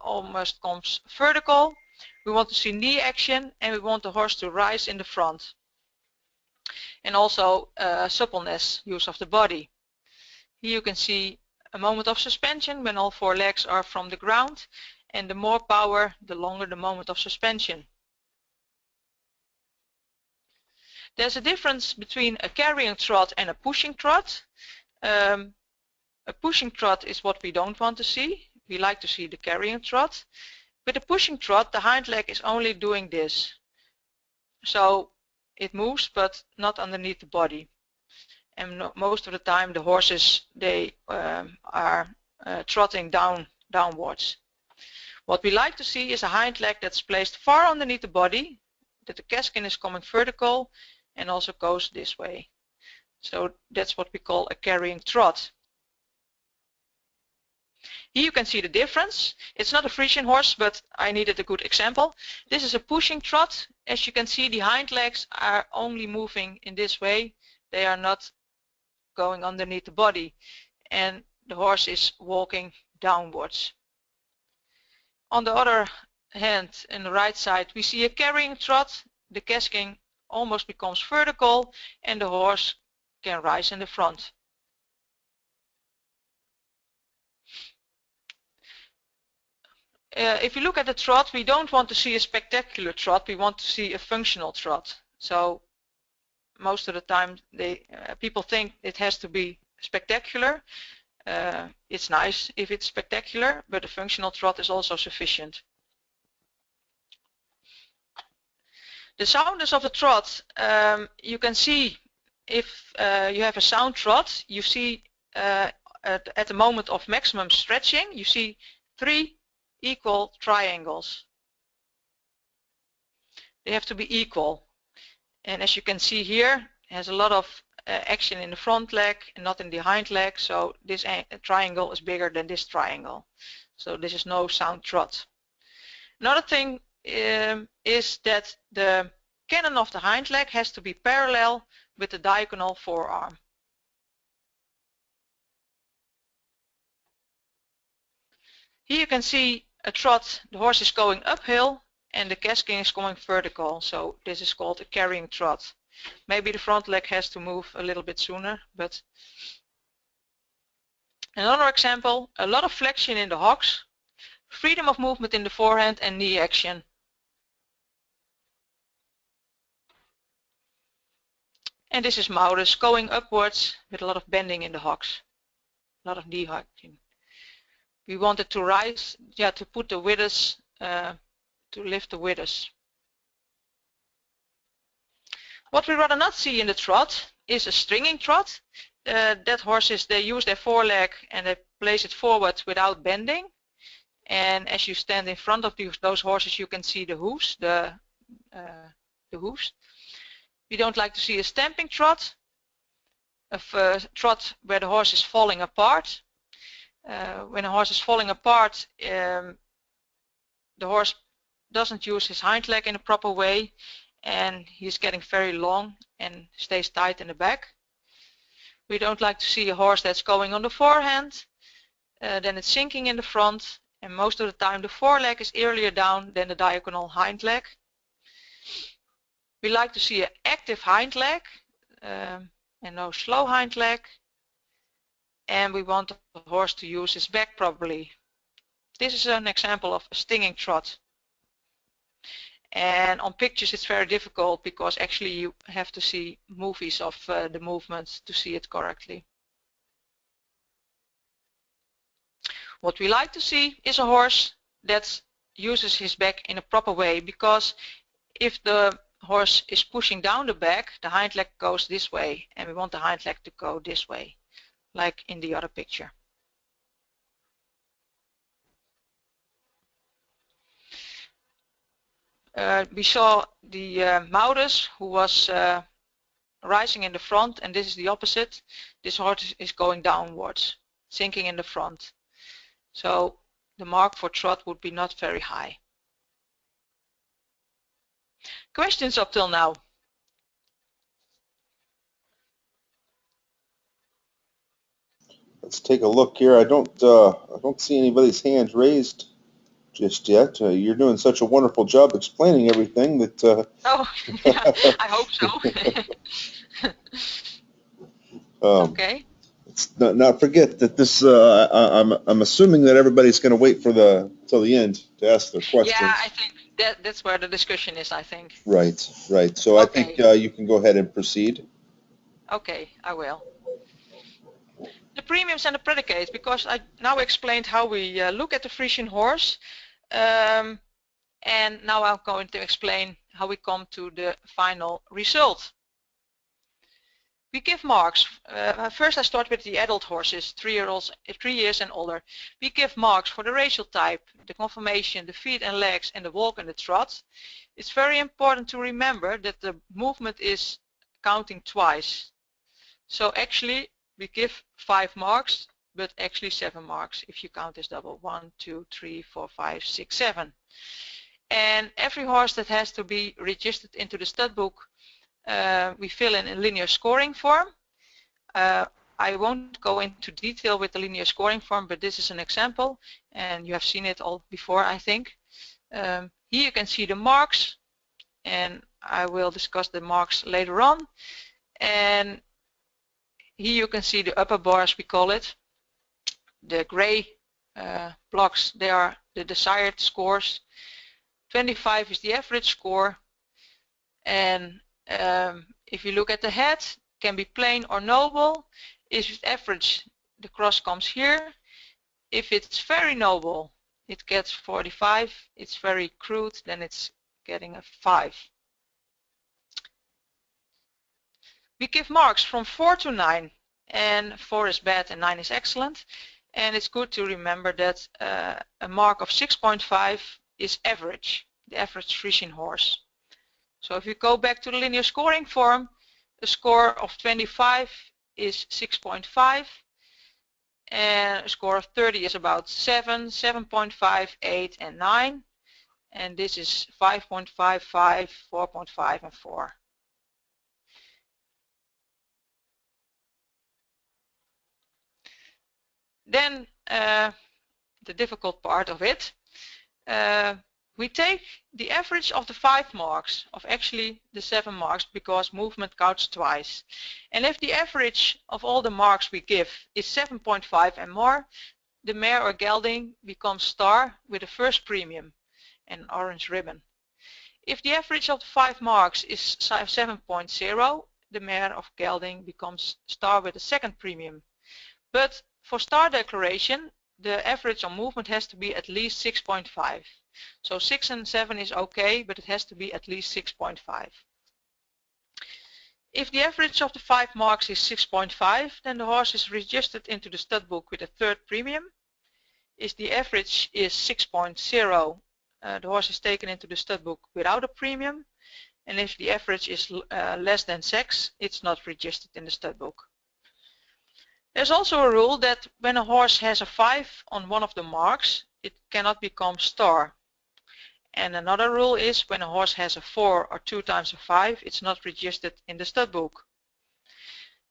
almost comes vertical. We want to see knee action, and we want the horse to rise in the front. And also suppleness, use of the body. Here you can see a moment of suspension when all 4 legs are from the ground, and the more power, the longer the moment of suspension. There's a difference between a carrying trot and a pushing trot. A pushing trot is what we don't want to see. We like to see the carrying trot. With a pushing trot, the hind leg is only doing this. So it moves, but not underneath the body. And most of the time the horses, they are trotting downwards. What we like to see is a hind leg that's placed far underneath the body, that the calfskin is coming vertical and also goes this way. So that's what we call a carrying trot. Here you can see the difference. It's not a Friesian horse, but I needed a good example. This is a pushing trot. As you can see, the hind legs are only moving in this way. They are not going underneath the body, and the horse is walking downwards. On the other hand, in the right side, we see a carrying trot. The calfskin almost becomes vertical and the horse can rise in the front. If you look at the trot, we don't want to see a spectacular trot, we want to see a functional trot. So most of the time people think it has to be spectacular. It's nice if it's spectacular, but a functional trot is also sufficient. The soundness of the trot, you can see if you have a sound trot, you see at the moment of maximum stretching, you see 3 equal triangles. They have to be equal. And as you can see here, it has a lot of action in the front leg and not in the hind leg, so this triangle is bigger than this triangle. So this is no sound trot. Another thing is that the cannon of the hind leg has to be parallel with the diagonal forearm. Here you can see a trot, the horse is going uphill and the calfskin is going vertical, so this is called a carrying trot. Maybe the front leg has to move a little bit sooner, but another example, a lot of flexion in the hocks, freedom of movement in the forehand and knee action. And this is Maurus going upwards with a lot of bending in the hocks, a lot of knee hocking. We wanted to rise, to put the withers, to lift the withers. What we rather not see in the trot is a stringing trot. That horses, they use their foreleg and they place it forward without bending. And as you stand in front of those horses, you can see the hooves, the hooves. We don't like to see a stamping trot, a trot where the horse is falling apart. When a horse is falling apart, the horse doesn't use his hind leg in a proper way, and he's getting very long and stays tight in the back. We don't like to see a horse that's going on the forehand, then it's sinking in the front, and most of the time the foreleg is earlier down than the diagonal hind leg. We like to see an active hind leg and no slow hind leg, and we want the horse to use his back properly. This is an example of a stinging trot. And on pictures it's very difficult because actually you have to see movies of the movements to see it correctly. What we like to see is a horse that uses his back in a proper way, because if the horse is pushing down the back, the hind leg goes this way, and we want the hind leg to go this way, like in the other picture. We saw the Maurus, who was rising in the front, and this is the opposite. This horse is going downwards, sinking in the front. So the mark for trot would be not very high. Questions up till now? Let's take a look here. I don't see anybody's hands raised just yet. You're doing such a wonderful job explaining everything that. Oh, yeah, I hope so. Okay. Let's not forget that this. I'm assuming that everybody's going to wait for till the end to ask their questions. Yeah, I think that's where the discussion is, I think. Right. So okay. I think you can go ahead and proceed. Okay, I will. The premiums and the predicates, because I now explained how we look at the Friesian horse, and now I'm going to explain how we come to the final result. We give marks. First I start with the adult horses, 3 years and older. We give marks for the racial type, the conformation, the feet and legs, and the walk and the trot. It's very important to remember that the movement is counting twice. So actually we give 5 marks, but actually 7 marks if you count as double. 1, 2, 3, 4, 5, 6, 7. And every horse that has to be registered into the stud book, we fill in a linear scoring form. I won't go into detail with the linear scoring form, but this is an example, and you have seen it all before, I think. Here you can see the marks, and I will discuss the marks later on. And here you can see the upper bars, we call it. The gray blocks, they are the desired scores. 25 is the average score, and if you look at the head, it can be plain or noble. If it's average, the cross comes here. If it's very noble, it gets 45. It's very crude, then it's getting a 5. We give marks from 4 to 9, and 4 is bad and 9 is excellent. And it's good to remember that a mark of 6.5 is average, the average Friesian horse. So if you go back to the linear scoring form, the score of 25 is 6.5, and a score of 30 is about 7, 7.5, 8, and 9, and this is 5.5, 5, 4.5, and 4. Then the difficult part of it. We take the average of the 5 marks, of actually the 7 marks, because movement counts twice. And if the average of all the marks we give is 7.5 and more, the mare or gelding becomes star with the first premium and orange ribbon. If the average of the 5 marks is 7.0, the mare of gelding becomes star with the second premium. But for star declaration, the average on movement has to be at least 6.5. So 6 and 7 is okay, but it has to be at least 6.5. If the average of the 5 marks is 6.5, then the horse is registered into the stud book with a third premium. If the average is 6.0, the horse is taken into the stud book without a premium. And if the average is less than 6, it's not registered in the stud book. There's also a rule that when a horse has a 5 on one of the marks, it cannot become star. And another rule is when a horse has a 4 or 2 times a 5, it's not registered in the stud book.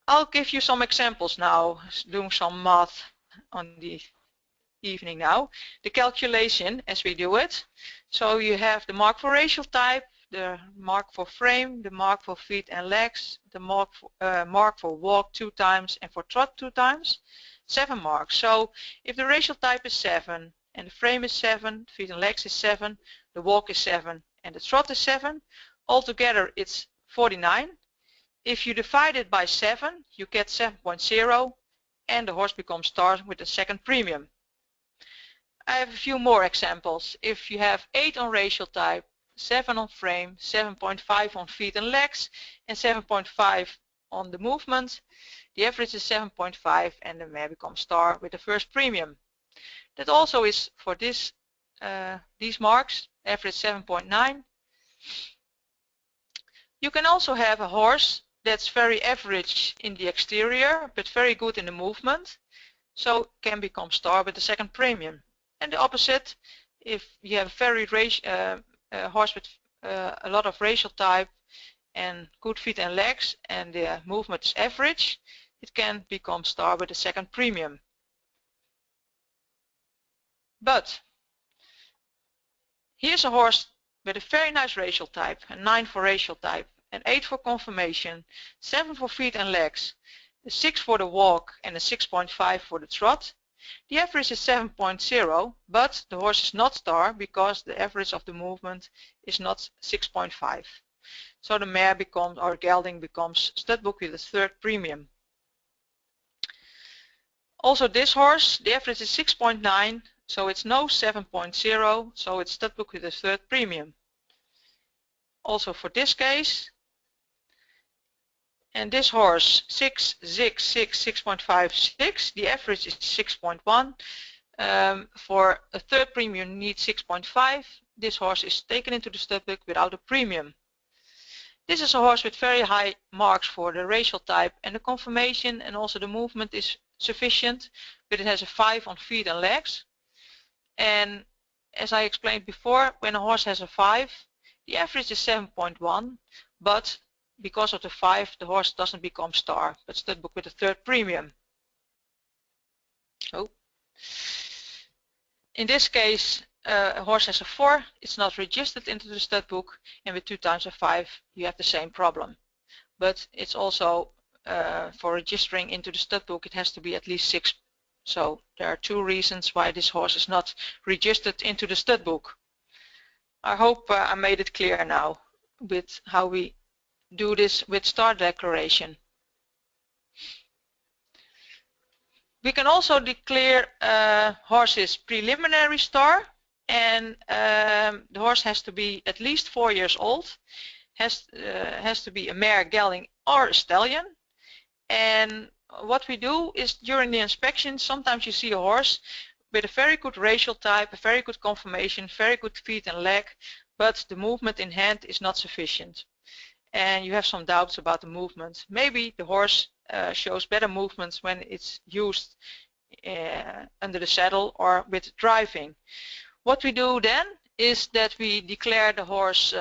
I'll give you some examples now, doing some math on the evening now. The calculation as we do it. So you have the mark for racial type, the mark for frame, the mark for feet and legs, the mark for walk 2 times and for trot 2 times. 7 marks. So if the racial type is 7 and the frame is 7, feet and legs is 7, the walk is 7 and the trot is 7, altogether it's 49. If you divide it by 7, you get 7.0 and the horse becomes star with the second premium. I have a few more examples. If you have 8 on racial type, 7 on frame, 7.5 on feet and legs, and 7.5 on the movement, the average is 7.5 and the mare becomes star with the first premium. That also is for these marks, average 7.9. You can also have a horse that's very average in the exterior but very good in the movement, so can become star with the second premium. And the opposite, if you have a horse with a lot of racial type and good feet and legs and the movement is average, it can become star with the second premium. But here's a horse with a very nice racial type, a 9 for racial type, an 8 for conformation, 7 for feet and legs, a 6 for the walk and a 6.5 for the trot. The average is 7.0, but the horse is not star because the average of the movement is not 6.5. So the mare becomes, or gelding becomes, stud book with a third premium. Also this horse, the average is 6.9, so it's no 7.0, so it's stud book with a third premium. Also for this case, and this horse 6, 6, 6, 6.56, the average is 6.1. For a third premium you need 6.5. This horse is taken into the stud book without a premium. This is a horse with very high marks for the racial type and the conformation, and also the movement is sufficient, but it has a 5 on feet and legs. And as I explained before, when a horse has a 5, the average is 7.1, but because of the 5, the horse doesn't become star, but stud book with a third premium. Oh. In this case, a horse has a 4, it's not registered into the stud book, and with 2 times a 5, you have the same problem. But it's also, for registering into the stud book, it has to be at least 6. So there are 2 reasons why this horse is not registered into the stud book. I hope I made it clear now with how we do this with star declaration. We can also declare horses preliminary star, and the horse has to be at least 4 years old, has to be a mare, gelding or a stallion. And what we do is during the inspection, sometimes you see a horse with a very good racial type, a very good conformation, very good feet and leg, but the movement in hand is not sufficient. And you have some doubts about the movement. Maybe the horse shows better movements when it's used under the saddle or with driving. What we do then is that we declare the horse,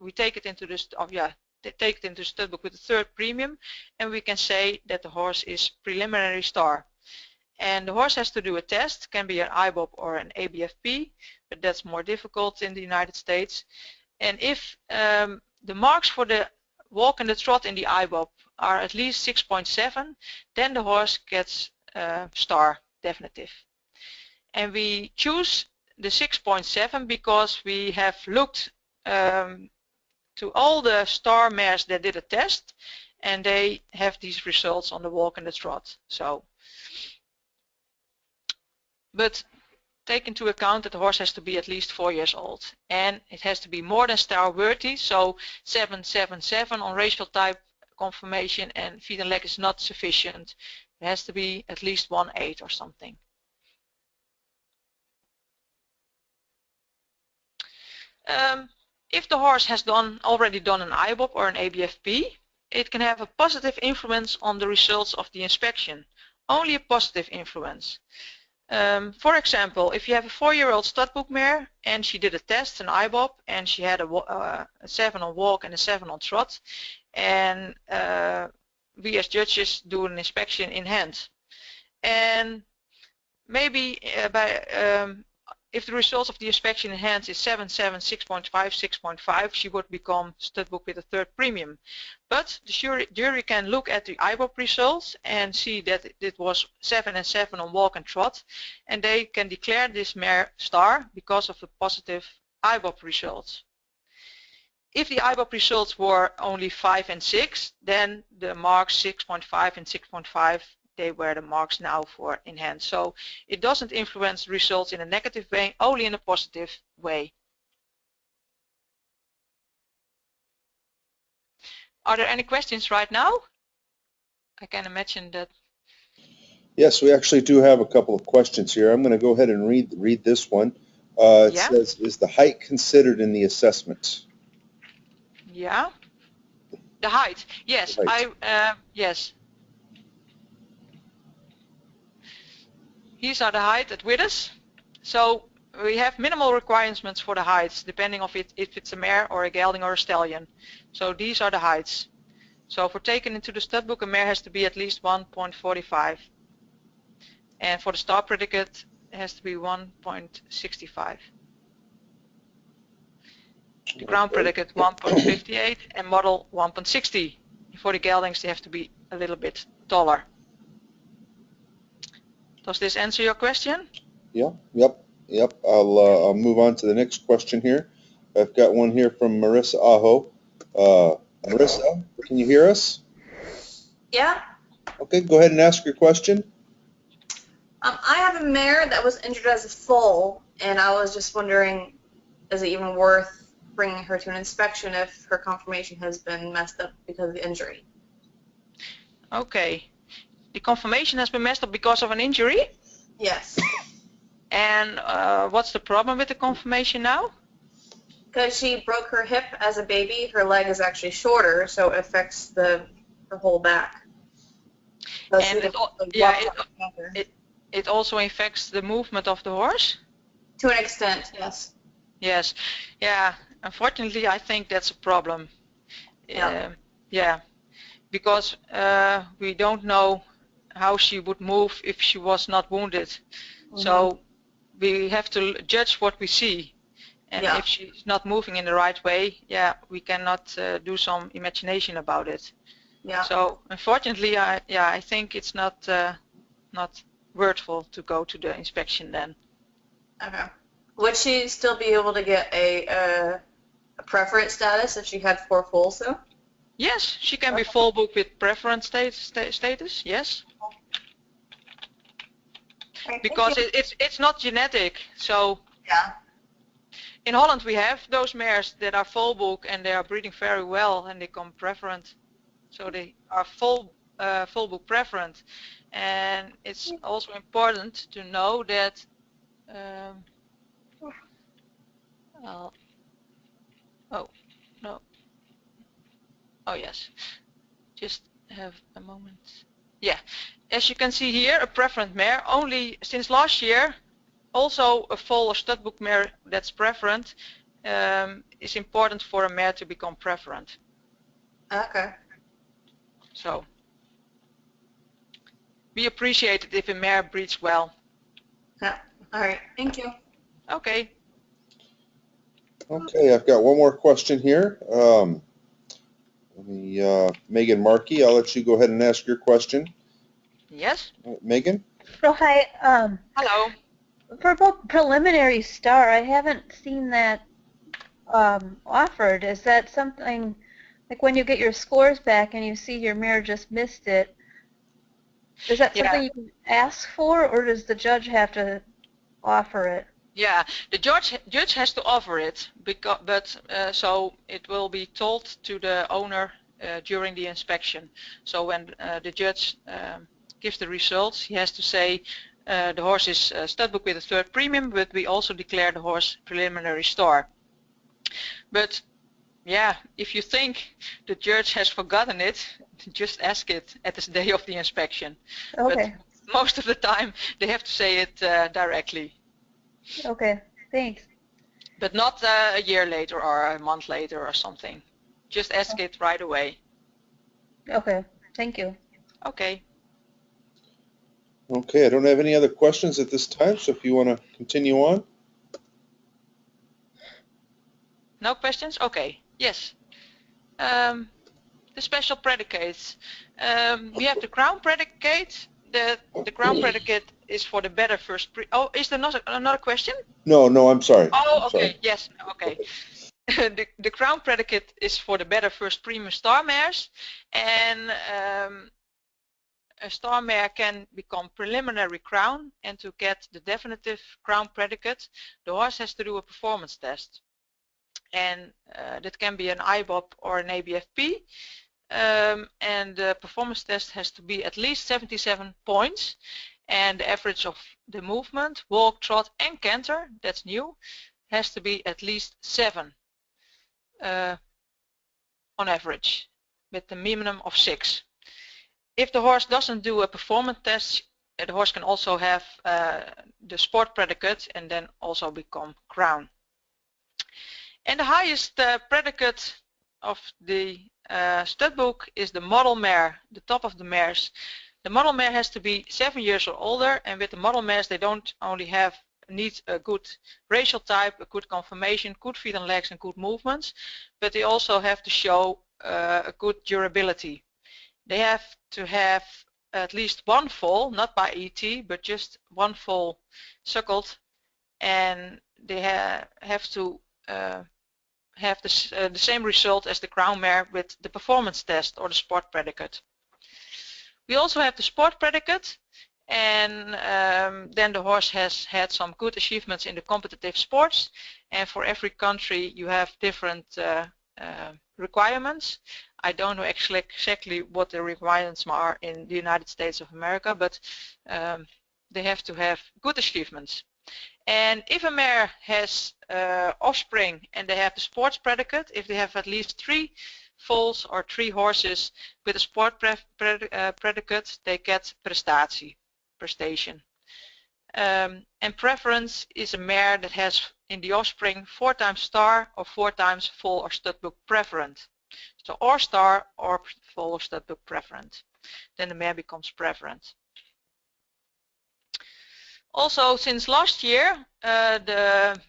we take it into the stud book with the third premium, and we can say that the horse is preliminary star. And the horse has to do a test, can be an IBOP or an ABFP, but that's more difficult in the United States. And if the marks for the walk and the trot in the IBOP are at least 6.7, then the horse gets star definitive. And we choose the 6.7 because we have looked to all the star mares that did a test, and they have these results on the walk and the trot. So, but take into account that the horse has to be at least 4 years old, and it has to be more than star worthy. So 777 on racial type, conformation and feet and leg is not sufficient. It has to be at least 1.8 or something. If the horse has already done an IBOP or an ABFP, it can have a positive influence on the results of the inspection. only a positive influence. For example, if you have a 4-year-old studbook mare and she did a test, an IBOP, and she had a 7 on walk and a 7 on trot, and we as judges do an inspection in hand. And maybe if the results of the inspection in hand is 7, 7, 6.5, 6.5, she would become studbook with a 3rd premium. But the jury can look at the IBOP results and see that it was 7 and 7 on walk and trot, and they can declare this mare star because of the positive IBOP results. If the IBOP results were only 5 and 6, then the marks 6.5 and 6.5, they were the marks now for in hand. So it doesn't influence results in a negative way, only in a positive way. Are there any questions right now? I can imagine that. Yes, we actually do have a couple of questions here. I'm going to go ahead and read this one. It says, is the height considered in the assessment? Yeah. The height. Yes. The height. Yes. These are the height at widths. So we have minimal requirements for the heights, depending on if it's a mare or a gelding or a stallion. So these are the heights. So for taken into the studbook, a mare has to be at least 1.45. And for the star predicate, it has to be 1.65. The ground predicate 1.58 and model 1.60. For the geldings, they have to be a little bit taller. Does this answer your question? Yeah, yep. I'll move on to the next question here. I've got one here from Marissa Aho. Marissa, can you hear us? Yeah. Okay, go ahead and ask your question. I have a mare that was injured as a foal, and I was just wondering, is it even worth bringing her to an inspection if her conformation has been messed up because of the injury? Okay. The conformation has been messed up because of an injury? Yes. And what's the problem with the conformation now? Because she broke her hip as a baby, her leg is actually shorter, so it affects her whole back. So and it also affects the movement of the horse? To an extent, yes. Yes. Yeah. Unfortunately, I think that's a problem. Yeah. Because we don't know how she would move if she was not wounded. Mm-hmm. So we have to judge what we see. And if she's not moving in the right way, we cannot do some imagination about it. Yeah. So unfortunately, I think it's not worthwhile to go to the inspection then. Okay. Would she still be able to get a preference status if she had 4 foals though? Yes, she can be full book with preference status. Yes. Okay, because it's not genetic, so. Yeah. In Holland we have those mares that are full book and they are breeding very well and they come preferent, so they are full book preferent, and it's also important to know that. Oh yes, just have a moment. Yeah, as you can see here, a preferent mare only since last year. Also, a foal or studbook mare that's preferent is important for a mare to become preferent. Okay. So we appreciate it if a mare breeds well. Yeah. All right. Thank you. Okay. Okay, I've got one more question here. Megan Markey, I'll let you go ahead and ask your question. Yes. Megan? So hi. Hello. For both preliminary star, I haven't seen that offered. Is that something like when you get your scores back and you see your mare just missed it? Is that something you can ask for, or does the judge have to offer it? Yeah, the judge has to offer it, but so it will be told to the owner during the inspection. So when the judge gives the results, he has to say the horse is studbook with a 3rd premium, but we also declare the horse preliminary star. But yeah, if you think the judge has forgotten it, just ask it at the day of the inspection. Okay. most of the time they have to say it directly. Okay, thanks. But not a year later or a month later or something. Just ask it right away. Okay, thank you. Okay. Okay, I don't have any other questions at this time, so if you want to continue on. No questions? Okay. Yes. The special predicates. We have the crown predicate. The crown predicate is for the better first oh, is there not another question? No, I'm sorry. Oh, I'm okay. sorry. Yes. Okay. The crown predicate is for the better first premium star mares, and a star mare can become preliminary crown, and to get the definitive crown predicate, the horse has to do a performance test. And that can be an IBOP or an ABFP. And the performance test has to be at least 77 points. And the average of the movement, walk, trot, and canter, that's new, has to be at least 7 on average, with a minimum of 6. If the horse doesn't do a performance test, the horse can also have the sport predicate and then also become crown. And the highest predicate of the studbook is the model mare, the top of the mares. The model mare has to be 7 years or older, and with the model mares they don't only need a good racial type, a good conformation, good feet and legs and good movements, but they also have to show a good durability. They have to have at least one foal, not by ET, but just one foal suckled, and they have to have the same result as the crown mare with the performance test or the sport predicate. We also have the sport predicate, and then the horse has had some good achievements in the competitive sports, and for every country you have different requirements. I don't know exactly what the requirements are in the United States of America, but they have to have good achievements. And if a mare has offspring and they have the sports predicate, if they have at least 3 foals or 3 horses with a sport predicate, they get prestation. And preference is a mare that has in the offspring 4 times star or 4 times foal or studbook preferent. So or star or foal or studbook preferent. Then the mare becomes preferent. Also, since last year, the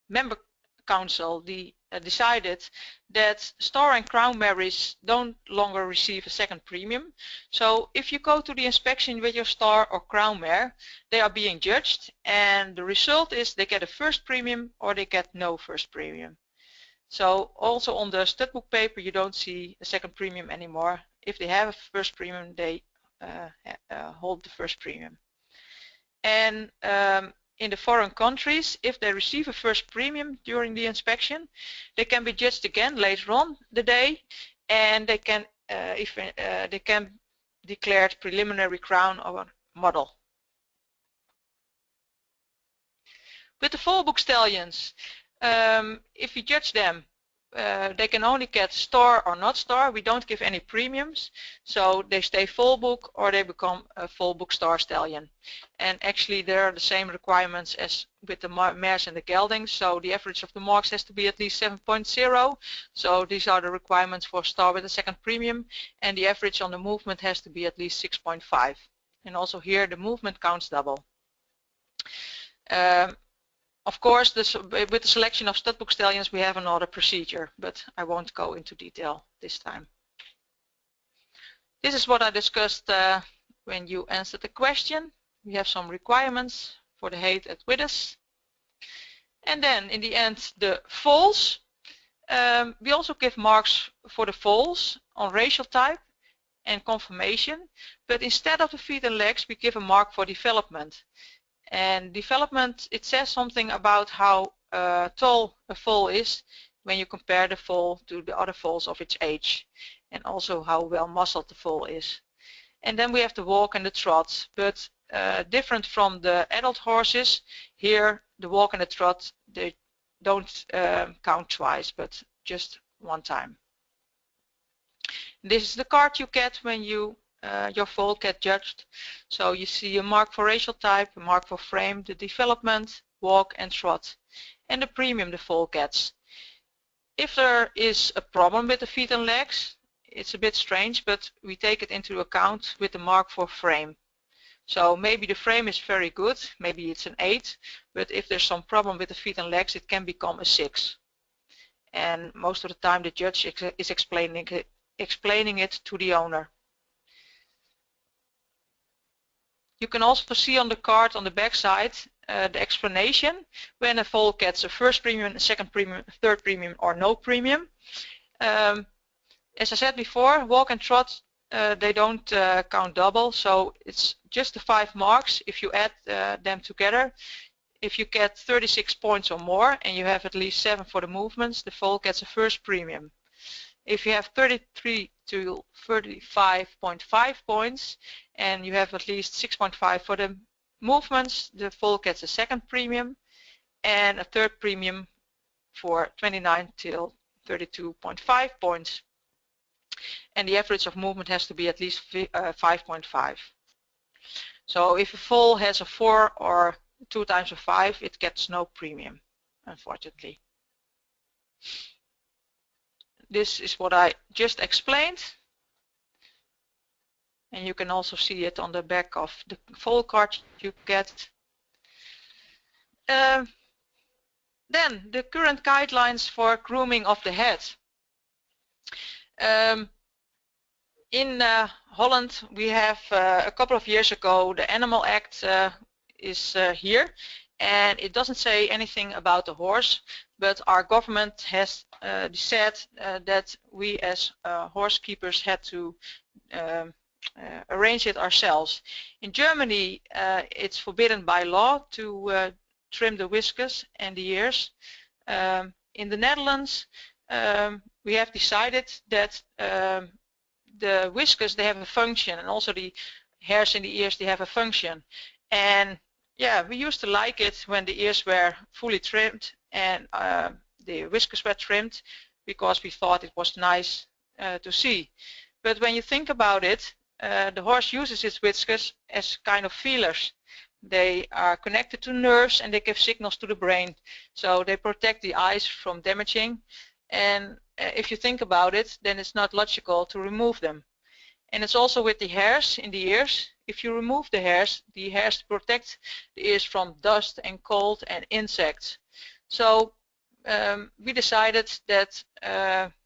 member council decided that star and crown mares don't longer receive a second premium. So if you go to the inspection with your star or crown mare, they are being judged, and the result is they get a first premium or they get no first premium. So also on the studbook paper you don't see a second premium anymore. If they have a first premium, they hold the first premium. And in the foreign countries, if they receive a first premium during the inspection, they can be judged again later on the day, and they can they can declare preliminary crown or model. With the Vooropstelling stallions, if you judge them, they can only get star or not star. We don't give any premiums, so they stay Vooropstelling or they become a Vooropstelling star stallion. And actually there are the same requirements as with the mares and the geldings, so the average of the marks has to be at least 7.0. So these are the requirements for star with a second premium, and the average on the movement has to be at least 6.5. And also here the movement counts double. Of course, with the selection of studbook stallions we have another procedure, but I won't go into detail this time. This is what I discussed when you answered the question. We have some requirements for the height at widths. And then in the end the foals. We also give marks for the foals on racial type and conformation, but instead of the feet and legs we give a mark for development. And development, it says something about how tall a foal is when you compare the foal to the other foals of its age, and also how well muscled the foal is. And then we have the walk and the trot, but different from the adult horses, here the walk and the trot, they don't count twice, but just one time. This is the card you get when you your foal get judged. So you see a mark for racial type, a mark for frame, the development, walk and trot, and the premium the foal gets. If there is a problem with the feet and legs, it's a bit strange, but we take it into account with the mark for frame. So maybe the frame is very good, maybe it's an 8, but if there's some problem with the feet and legs, it can become a 6. And most of the time the judge is explaining it to the owner. You can also see on the card on the back side the explanation when a foal gets a first premium, a second premium, third premium or no premium. As I said before, walk and trot, they don't count double, so it's just the 5 marks. If you add them together, if you get 36 points or more and you have at least 7 for the movements, the foal gets a first premium. If you have 33 to 35.5 points and you have at least 6.5 for the movements, the foal gets a second premium and a third premium for 29 till 32.5 points. And the average of movement has to be at least 5.5. So if a foal has a 4 or 2 times a 5, it gets no premium, unfortunately. This is what I just explained, and you can also see it on the back of the foal card you get. Then the current guidelines for grooming of the head. In Holland we have a couple of years ago the Animal Act is here, and it doesn't say anything about the horse, but our government has said that we as horse keepers had to arrange it ourselves. In Germany it's forbidden by law to trim the whiskers and the ears. In the Netherlands we have decided that the whiskers, they have a function, and also the hairs in the ears, they have a function. And yeah, we used to like it when the ears were fully trimmed and the whiskers were trimmed, because we thought it was nice to see. But when you think about it, the horse uses its whiskers as kind of feelers. They are connected to nerves and they give signals to the brain. So they protect the eyes from damaging. And if you think about it, then it's not logical to remove them. And it's also with the hairs in the ears. If you remove the hairs protect the ears from dust and cold and insects. So we decided that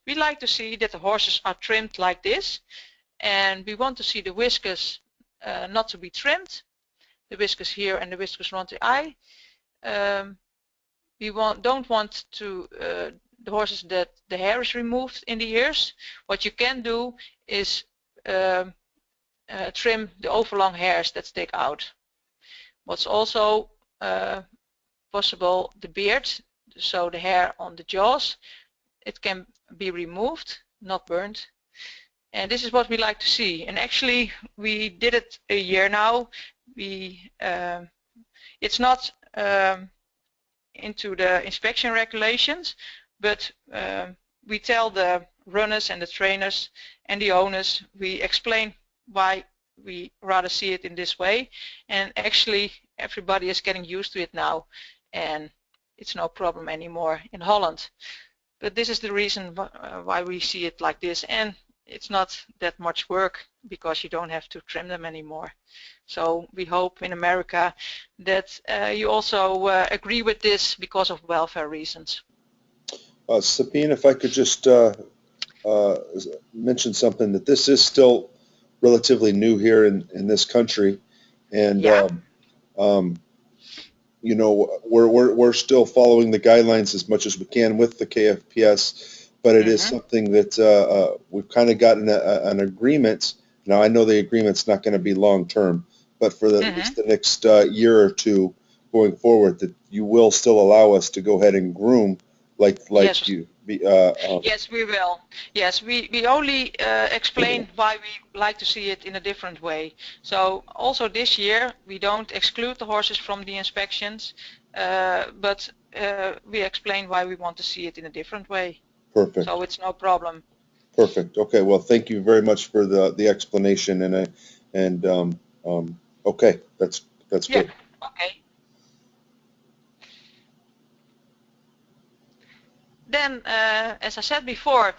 we like to see that the horses are trimmed like this, and we want to see the whiskers not to be trimmed, the whiskers here and the whiskers around the eye. We don't want to the horses that the hair is removed in the ears. What you can do is trim the overlong hairs that stick out. What's also possible, the beard, so the hair on the jaws, it can be removed, not burnt. And this is what we like to see. And actually we did it a year now. It's not into the inspection regulations, but we tell the runners and the trainers and the owners, we explain why we rather see it in this way, and actually everybody is getting used to it now, and it's no problem anymore in Holland. But this is the reason why we see it like this, and it's not that much work because you don't have to trim them anymore. So we hope in America that you also agree with this because of welfare reasons. Sabine, if I could just mention something, that this is still relatively new here in this country, and yeah. You know, we're still following the guidelines as much as we can with the KFPS, but it is something that we've kind of gotten an agreement. Now I know the agreement's not going to be long term, but for at least the next year or two going forward, that you will still allow us to go ahead and groom like yes. you. Yes, we will. Yes, we only explain why we like to see it in a different way. So also this year we don't exclude the horses from the inspections, but we explain why we want to see it in a different way. Perfect. So it's no problem. Perfect. Okay. Well, thank you very much for the explanation, okay, that's Yeah. good. Okay. Then, as I said before,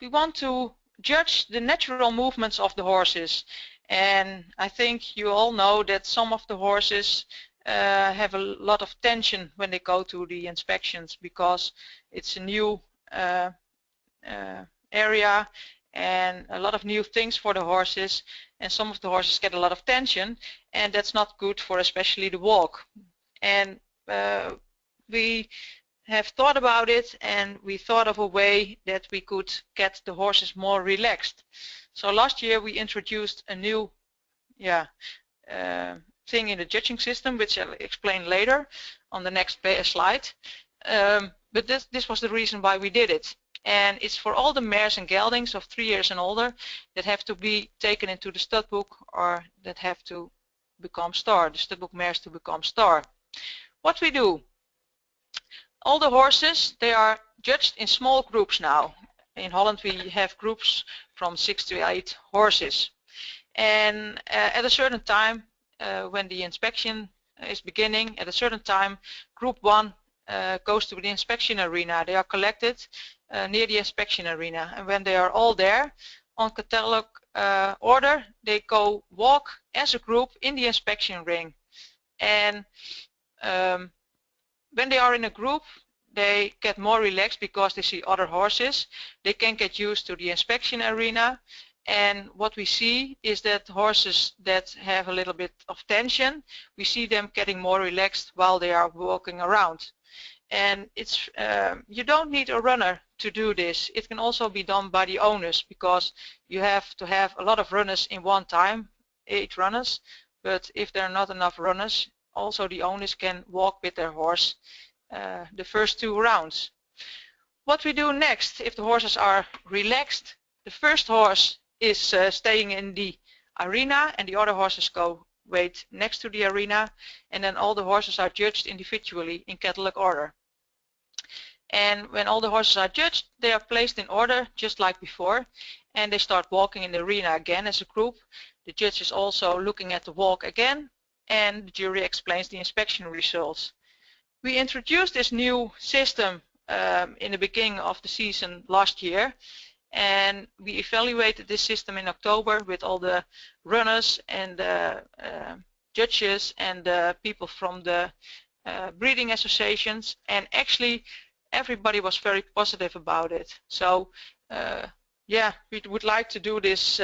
we want to judge the natural movements of the horses. And I think you all know that some of the horses have a lot of tension when they go to the inspections because it's a new area and a lot of new things for the horses, and some of the horses get a lot of tension, and that's not good for especially the walk. And we have thought about it, and we thought of a way that we could get the horses more relaxed. So last year we introduced a new thing in the judging system, which I'll explain later on the next slide. But this was the reason why we did it. And it's for all the mares and geldings of 3 years and older that have to be taken into the studbook or that have to become star, the studbook mares to become star. What we do, all the horses, they are judged in small groups now. In Holland we have groups from 6 to 8 horses. And at a certain time, when the inspection is beginning, at a certain time, group 1 goes to the inspection arena. They are collected near the inspection arena, and when they are all there on catalog order, they go walk as a group in the inspection ring. And when they are in a group, they get more relaxed because they see other horses. They can get used to the inspection arena. And what we see is that horses that have a little bit of tension, we see them getting more relaxed while they are walking around. And it's you don't need a runner to do this. It can also be done by the owners because you have to have a lot of runners in one time, 8 runners. But if there are not enough runners, also the owners can walk with their horse the first 2 rounds. What we do next, if the horses are relaxed, the first horse is staying in the arena and the other horses go wait next to the arena, and then all the horses are judged individually in catalog order. And when all the horses are judged, they are placed in order just like before, and they start walking in the arena again as a group. The judge is also looking at the walk again, and the jury explains the inspection results. We introduced this new system in the beginning of the season last year, and we evaluated this system in October with all the runners and the judges and the people from the breeding associations, and actually everybody was very positive about it. So yeah, we would like to do this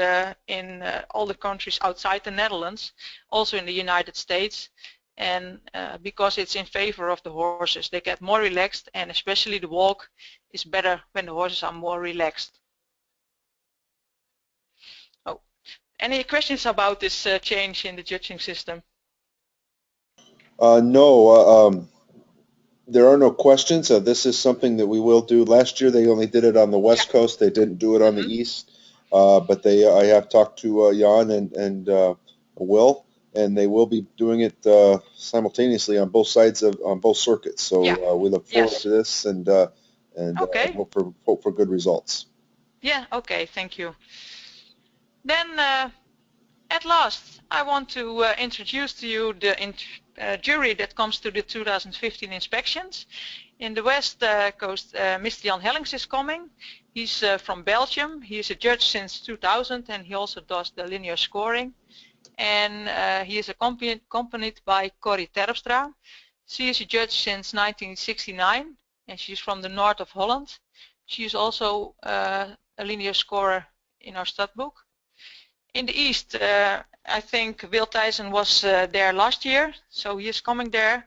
in all the countries outside the Netherlands, also in the United States, and because it's in favor of the horses. They get more relaxed, and especially the walk is better when the horses are more relaxed. Oh, any questions about this change in the judging system? No, there are no questions. This is something that we will do. Last year they only did it on the West Coast. They didn't do it on the East. But I have talked to Jan and Will, and they will be doing it simultaneously on both sides on both circuits. So we look forward to this and okay. hope for good results. Yeah. Okay. Thank you. Then at last, I want to introduce to you the jury that comes to the 2015 inspections. In the West Coast, Mr. Jan Hellings is coming. He's from Belgium. He is a judge since 2000, and he also does the linear scoring. And he is accompanied by Corrie Terpstra. She is a judge since 1969, and she's from the north of Holland. She is also a linear scorer in our studbook. In the East, I think Wil Thijssen was there last year, so he is coming there.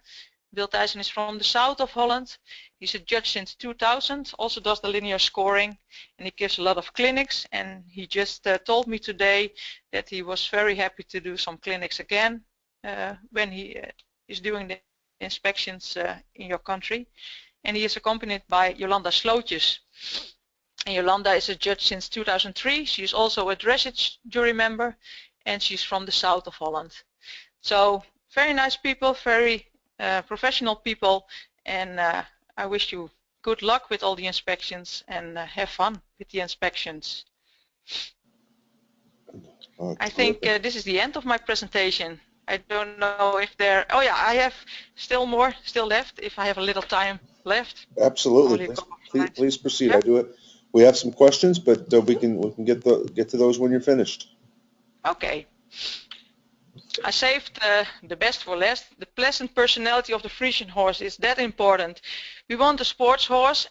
Wil Thijssen is from the south of Holland. He's a judge since 2000, also does the linear scoring, and he gives a lot of clinics. And he just told me today that he was very happy to do some clinics again when he is doing the inspections in your country. And he is accompanied by Jolanda Slootjes. And Jolanda is a judge since 2003. She is also a dressage jury member, and she's from the south of Holland. So very nice people, very professional people, and I wish you good luck with all the inspections and have fun with the inspections. I think this is the end of my presentation. I don't know if there, oh yeah, I have still more left if I have a little time left. Absolutely. Please proceed. Yeah. I do it. We have some questions, but we can get to those when you're finished. Okay. I saved the best for last. The pleasant personality of the Friesian horse is that important. We want a sports horse,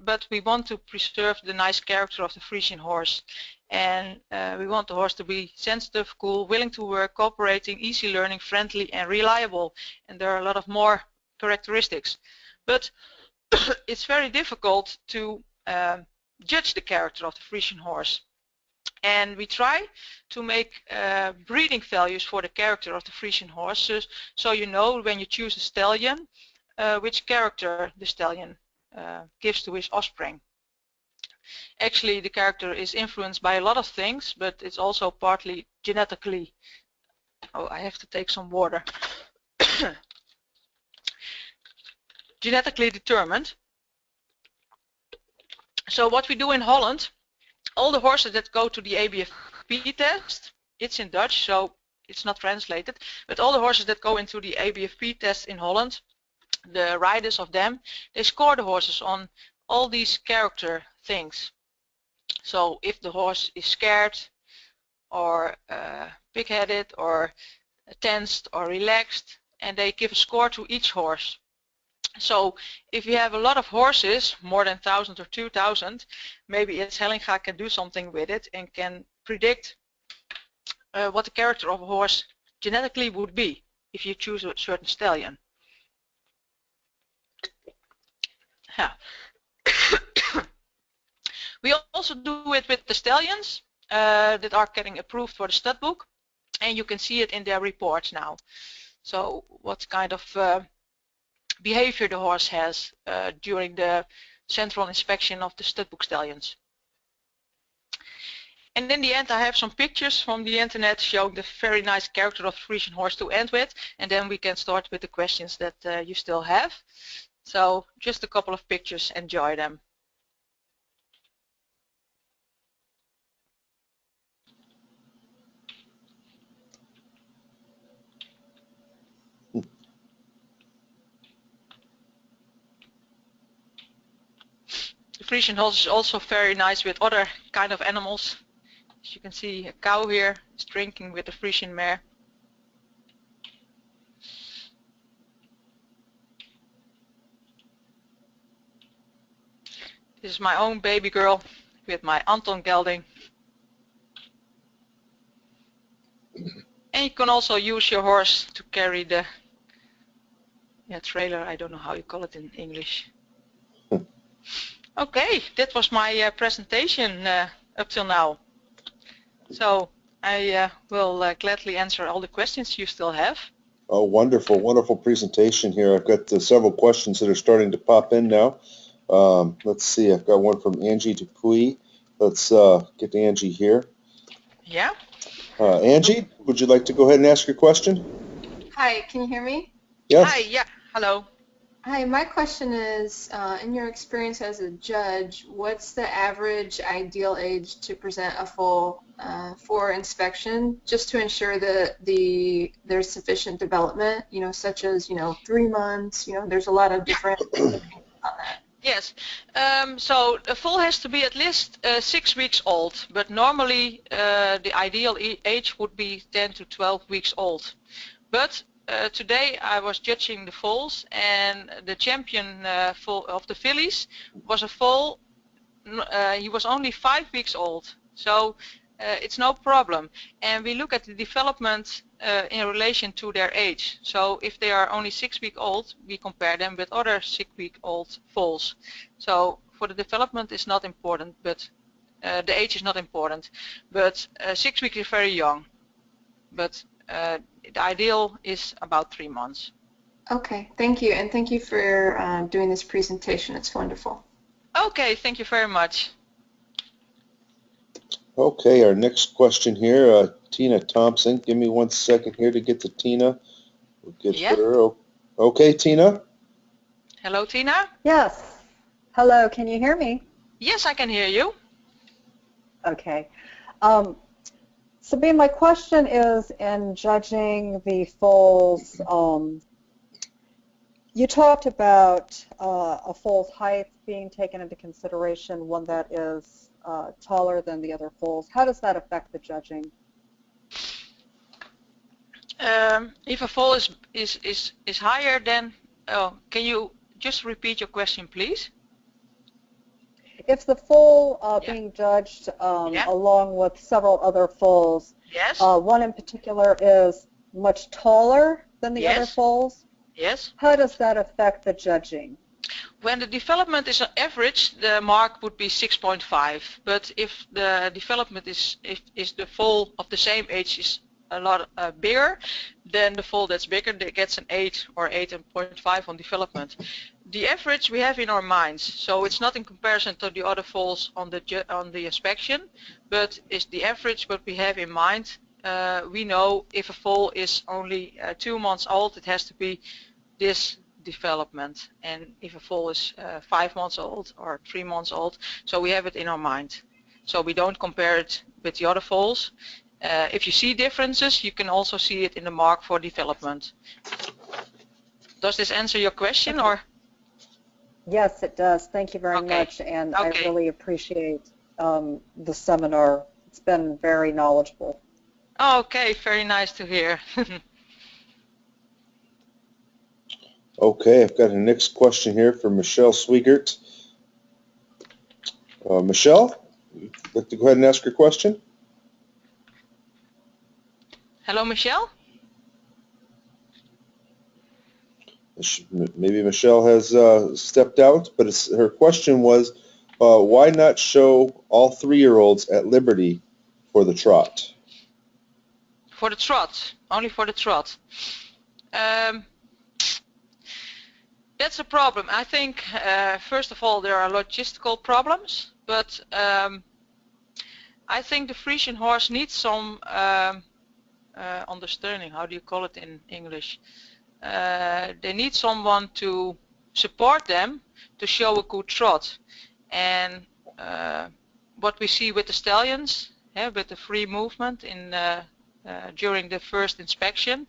but we want to preserve the nice character of the Friesian horse. And we want the horse to be sensitive, cool, willing to work, cooperating, easy learning, friendly, and reliable. And there are a lot of more characteristics. But it's very difficult to judge the character of the Friesian horse. And we try to make breeding values for the character of the Friesian horse, so you know when you choose a stallion which character the stallion gives to his offspring. Actually, the character is influenced by a lot of things, but it's also partly genetically. Oh, I have to take some water. Genetically determined. So what we do in Holland, all the horses that go to the IBOP test, it's in Dutch, so it's not translated, but all the horses that go into the IBOP test in Holland, the riders of them, they score the horses on all these character things. So if the horse is scared or pig-headed or tensed or relaxed, and they give a score to each horse. So if you have a lot of horses, more than 1,000 or 2,000, maybe Eds Hellinga can do something with it and can predict what the character of a horse genetically would be if you choose a certain stallion. Yeah. We also do it with the stallions that are getting approved for the studbook, and you can see it in their reports now. So what kind of behavior the horse has during the central inspection of the studbook stallions. And in the end, I have some pictures from the internet showing the very nice character of the Friesian horse to end with, and then we can start with the questions that you still have. So just a couple of pictures, enjoy them. The Friesian horse is also very nice with other kind of animals. As you can see, a cow here is drinking with the Friesian mare. This is my own baby girl with my Anton gelding. And you can also use your horse to carry the trailer. I don't know how you call it in English. Okay, that was my presentation up till now. So I will gladly answer all the questions you still have. Oh, wonderful, wonderful presentation here. I've got several questions that are starting to pop in now. Let's see, I've got one from Angie Dupuy. Let's get to Angie here. Yeah. Angie, would you like to go ahead and ask your question? Hi, can you hear me? Yes. Hi, yeah, hello. Hi, my question is, in your experience as a judge, what's the average ideal age to present a foal for inspection, just to ensure that there's sufficient development, such as, 3 months, there's a lot of different on that. Yes, so a foal has to be at least 6 weeks old, but normally the ideal age would be 10 to 12 weeks old. But today I was judging the foals, and the champion foal of the fillies was a foal. He was only 5 weeks old, so it's no problem. And we look at the development in relation to their age. So if they are only 6 weeks old, we compare them with other 6 week old foals. So for the development is not important, but the age is not important. But 6 weeks is very young. But the ideal is about 3 months. Okay, thank you, and thank you for doing this presentation. It's wonderful. Okay, thank you very much. Okay, our next question here, Tina Thompson. Give me 1 second here to get to Tina. We'll get her. Okay, Tina? Hello, Tina? Yes. Hello, can you hear me? Yes, I can hear you. Okay. Sabine, my question is in judging the foals, you talked about a foal's height being taken into consideration, one that is taller than the other foals. How does that affect the judging? If a foal is higher than, can you just repeat your question, please? If the foal Yeah. being judged Yeah. along with several other foals, Yes. one in particular is much taller than the other Yes. foals, Yes. how does that affect the judging? When the development is an average, the mark would be 6.5. But if the development is the foal of the same age is a lot bigger, then the foal that's bigger gets an 8 or 8.5 on development. The average we have in our minds, so it's not in comparison to the other foals on the inspection, but it's the average what we have in mind. We know if a foal is only 2 months old, it has to be this development, and if a foal is 5 months old or 3 months old, so we have it in our mind. So we don't compare it with the other foals. If you see differences, you can also see it in the mark for development. Does this answer your question, or? Yes, it does. Thank you very much, and I really appreciate the seminar. It's been very knowledgeable. Okay, very nice to hear. Okay, I've got a next question here from Michelle Swigert. Michelle, you'd like to go ahead and ask your question? Hello, Michelle? Maybe Michelle has stepped out, but her question was, why not show all 3-year-olds at liberty for the trot? For the trot, only for the trot. That's a problem. I think, first of all, there are logistical problems, but I think the Friesian horse needs some understanding. How do you call it in English? They need someone to support them to show a good trot. And what we see with the stallions, with the free movement during the first inspection,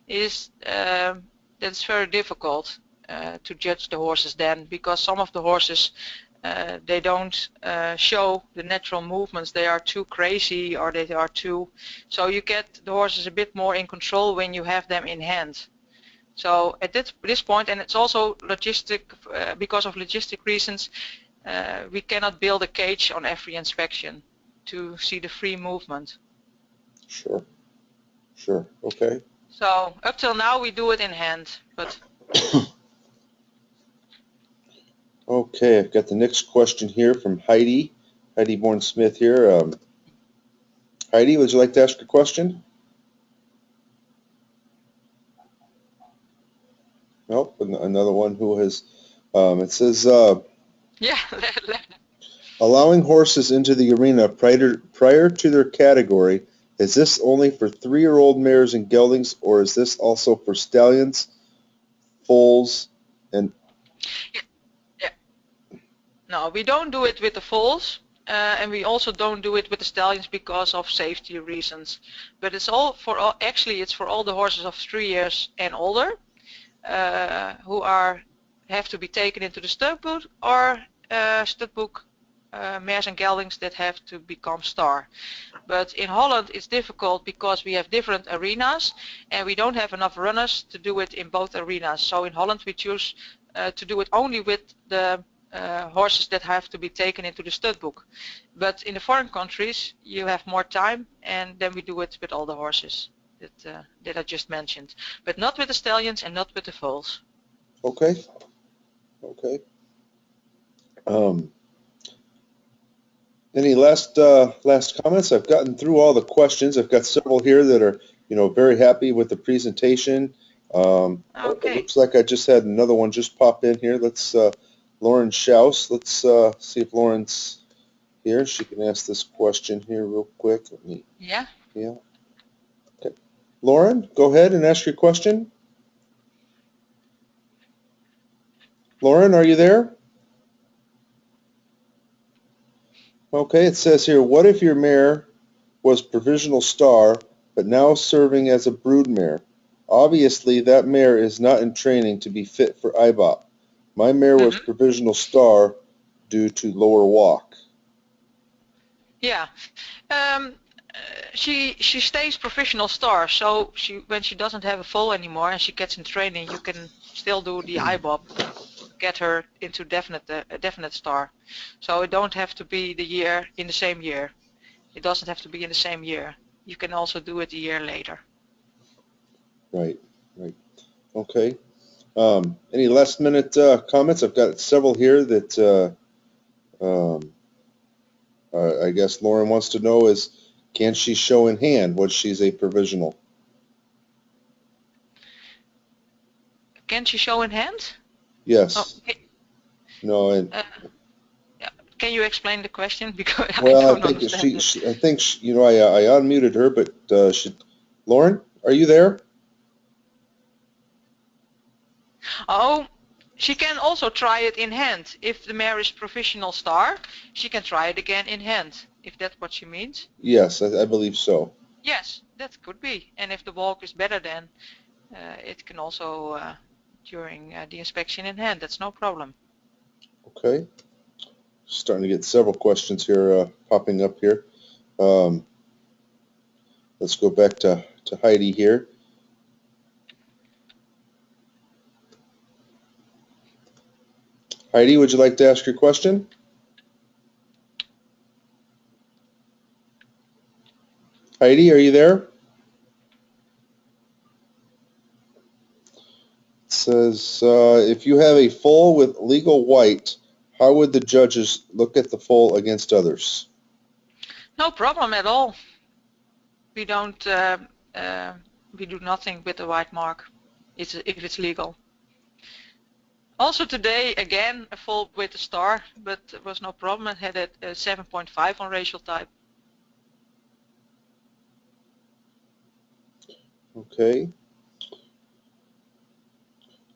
is that it's very difficult to judge the horses then, because some of the horses they don't show the natural movements. They are too crazy, or they are too, so you get the horses a bit more in control when you have them in hand. So at this point, and it's also because of logistic reasons, we cannot build a cage on every inspection to see the free movement. Sure, okay. So up till now we do it in hand, but okay, I've got the next question here from Heidi Bourne-Smith here. Heidi, would you like to ask a question? Nope, another one who has, it says, yeah. allowing horses into the arena prior to their category, is this only for 3-year-old mares and geldings, or is this also for stallions, foals, and... Yeah. No, we don't do it with the foals, and we also don't do it with the stallions because of safety reasons. But it's actually it's for all the horses of 3 years and older, who have to be taken into the studbook, or studbook mares and geldings that have to become star. But in Holland it's difficult because we have different arenas and we don't have enough runners to do it in both arenas. So in Holland we choose to do it only with the horses that have to be taken into the studbook. But in the foreign countries you have more time, and then we do it with all the horses that I just mentioned, but not with the stallions and not with the foals. Okay. Any last comments? I've gotten through all the questions. I've got several here that are, very happy with the presentation. It looks like I just had another one just pop in here. Let's Lauren Schaus. Let's see if Lauren's here. She can ask this question here real quick. Yeah. Okay. Lauren, go ahead and ask your question. Lauren, are you there? Okay, it says here, what if your mare was provisional star, but now serving as a brood mare? Obviously, that mare is not in training to be fit for IBOP. My mare was provisional star due to lower walk. Yeah. She stays professional star, so when she doesn't have a foal anymore and she gets in training, you can still do the IBOP, get her into a definite star. So it don't have to be in the same year. It doesn't have to be in the same year. You can also do it a year later. Right. Okay. Any last minute comments? I've got several here that I guess Lauren wants to know is, can she show in hand when she's a provisional? Can she show in hand? Yes. Oh, No. And can you explain the question, because well, I don't understand it. I think you know, I unmuted her, but Lauren, are you there? Oh, she can also try it in hand. If the mare is professional star, she can try it again in hand, if that's what she means. Yes, I believe so. Yes, that could be. And if the walk is better, then it can also during the inspection in hand. That's no problem. Okay. Starting to get several questions here popping up here. Let's go back to Heidi here. Heidi, would you like to ask your question? Heidi, are you there? It says, if you have a foal with legal white, how would the judges look at the foal against others? No problem at all. We don't. We do nothing with the white mark. If it's legal. Also today, again, a foal with a star, but there was no problem. It had a 7.5 on racial type. Okay.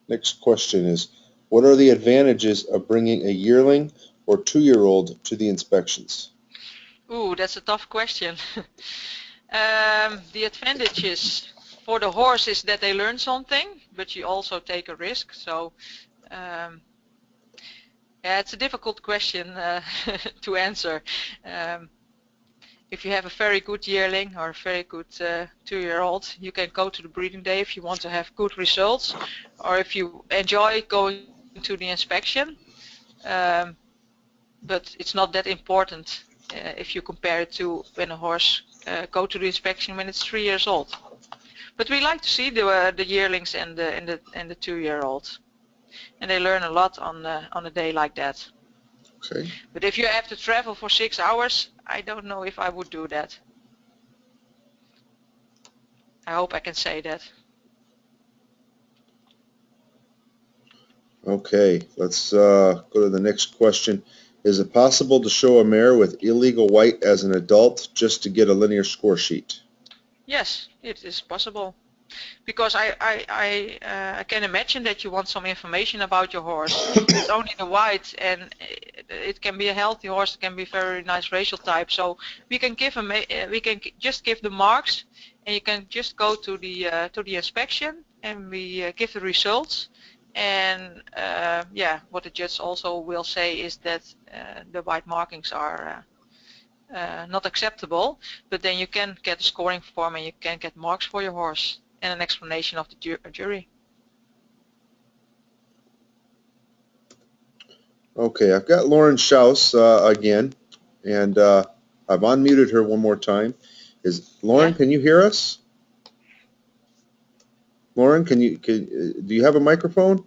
Next question is, what are the advantages of bringing a yearling or 2-year-old to the inspections? Ooh, that's a tough question. The advantages for the horse is that they learn something, but you also take a risk. So yeah, it's a difficult question to answer. If you have a very good yearling or a very good 2-year-old, you can go to the breeding day if you want to have good results, or if you enjoy going to the inspection. But it's not that important if you compare it to when a horse go to the inspection when it's 3 years old. But we like to see the yearlings and the 2-year-olds, and they learn a lot on a day like that. Okay. But if you have to travel for 6 hours, I don't know if I would do that. I hope I can say that. Okay, let's go to the next question. Is it possible to show a mare with illegal white as an adult just to get a linear score sheet? Yes, it is possible. Because I can imagine that you want some information about your horse. It's only the white, and it can be a healthy horse. It can be very nice racial type. So we can just give the marks, and you can just go to the inspection, and we give the results. And yeah, what the judge also will say is that the white markings are not acceptable. But then you can get a scoring form, and you can get marks for your horse and an explanation of the jury. Okay, I've got Lauren Schaus again, and I've unmuted her one more time. Lauren, Yeah. can you hear us? Lauren, do you have a microphone?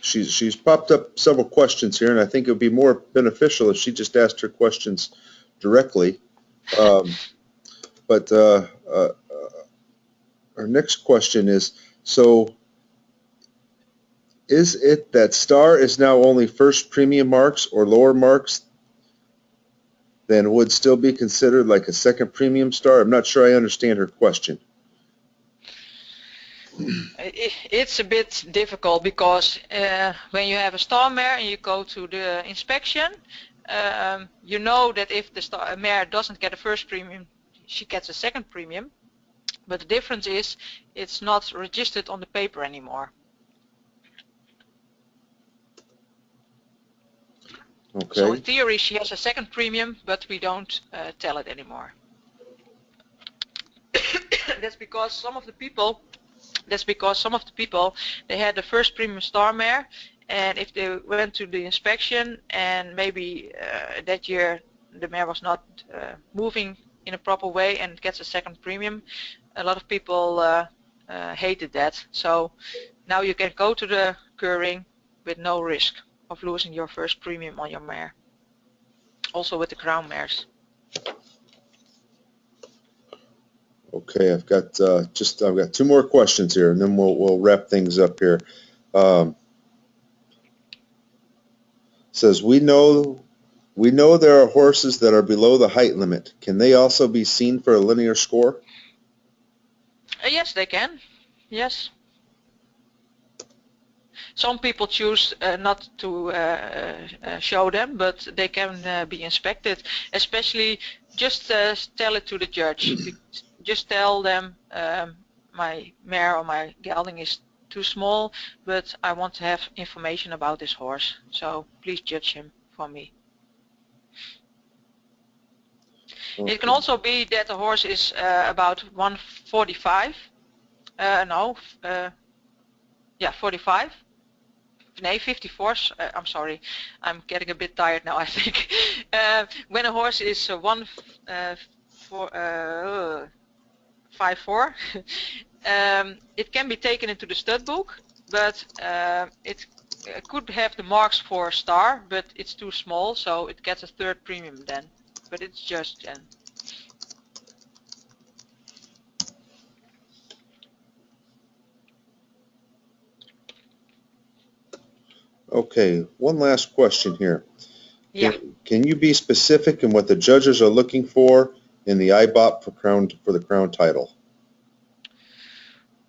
She's popped up several questions here, and I think it would be more beneficial if she just asked her questions directly. But our next question is, so is it that star is now only first premium marks, or lower marks then would still be considered like a second premium star? I'm not sure I understand her question. It's a bit difficult because when you have a star mare and you go to the inspection, you know that if the mare doesn't get a first premium, she gets a second premium. But the difference is it's not registered on the paper anymore. Okay. So in theory she has a second premium, but we don't tell it anymore. That's because some of the people they had the first premium star mare, and if they went to the inspection and maybe that year the mare was not moving in a proper way and gets a second premium, a lot of people hated that. So now you can go to the curing with no risk of losing your first premium on your mare. Also with the crown mares. Okay, I've got 2 more questions here, and then we'll wrap things up here. Says we know there are horses that are below the height limit. Can they also be seen for a linear score? Yes, they can. Yes. Some people choose not to show them, but they can be inspected. Especially, just tell it to the judge. Just tell them my mare or my gelding is too small, but I want to have information about this horse. So please judge him for me. Okay. It can also be that the horse is about 145. 45. No, 54. I'm sorry, I'm getting a bit tired now, I think. When a horse is 154, it can be taken into the stud book, but it could have the marks for a star, but it's too small, so it gets a third premium then. But it's just then. Okay, one last question here. Yeah. Can you be specific in what the judges are looking for in the IBOP for the crown title?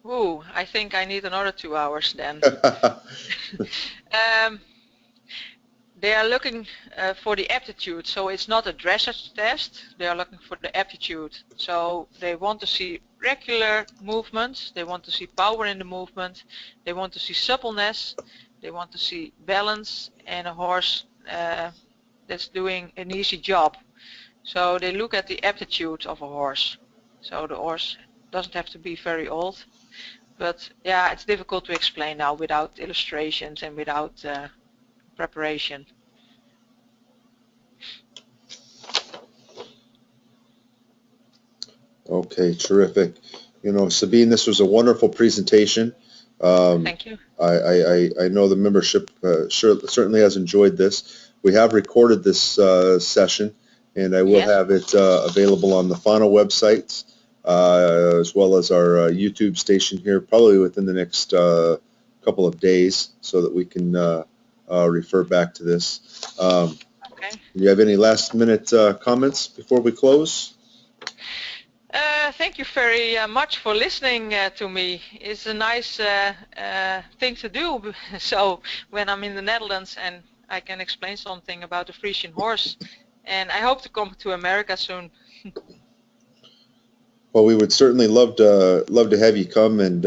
Ooh, I think I need another 2 hours then. They are looking for the aptitude, so it's not a dressage test. They are looking for the aptitude. So they want to see regular movements, they want to see power in the movement, they want to see suppleness, they want to see balance, and a horse that's doing an easy job. So they look at the aptitude of a horse. So the horse doesn't have to be very old. But yeah, it's difficult to explain now without illustrations and without preparation. Okay, terrific. You know, Sabine, this was a wonderful presentation. Thank you. I know the membership certainly has enjoyed this. We have recorded this session, and I will have it available on the Fauna websites, as well as our YouTube station here, probably within the next couple of days, so that we can refer back to this. Okay. Do you have any last-minute comments before we close? Thank you very much for listening to me. It's a nice thing to do. So when I'm in the Netherlands and I can explain something about the Friesian horse, and I hope to come to America soon. Well, we would certainly love to have you come and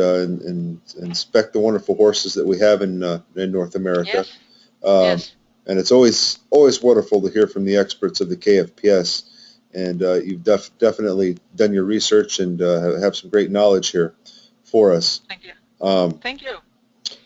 inspect the wonderful horses that we have in North America. Yes. Yes. And it's always wonderful to hear from the experts of the KFPS. And you've definitely done your research and have some great knowledge here for us. Thank you. Thank you.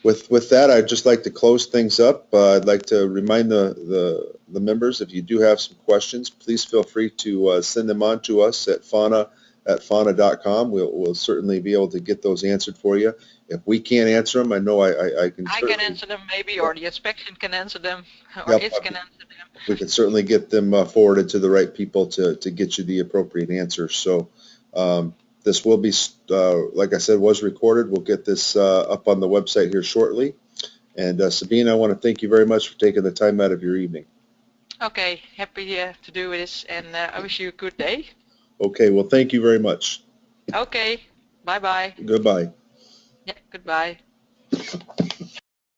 With that, I'd just like to close things up. I'd like to remind the members, if you do have some questions, please feel free to send them on to us at fauna.com. We'll certainly be able to get those answered for you. If we can't answer them, I know I can. I can answer them maybe, or the inspection can answer them, or it can answer them. We can certainly get them forwarded to the right people to get you the appropriate answers. So this will be, like I said, was recorded. We'll get this up on the website here shortly. And Sabine, I want to thank you very much for taking the time out of your evening. Okay, happy to do this, and I wish you a good day. Okay, well, thank you very much. Okay, bye-bye. Goodbye. Yeah, goodbye.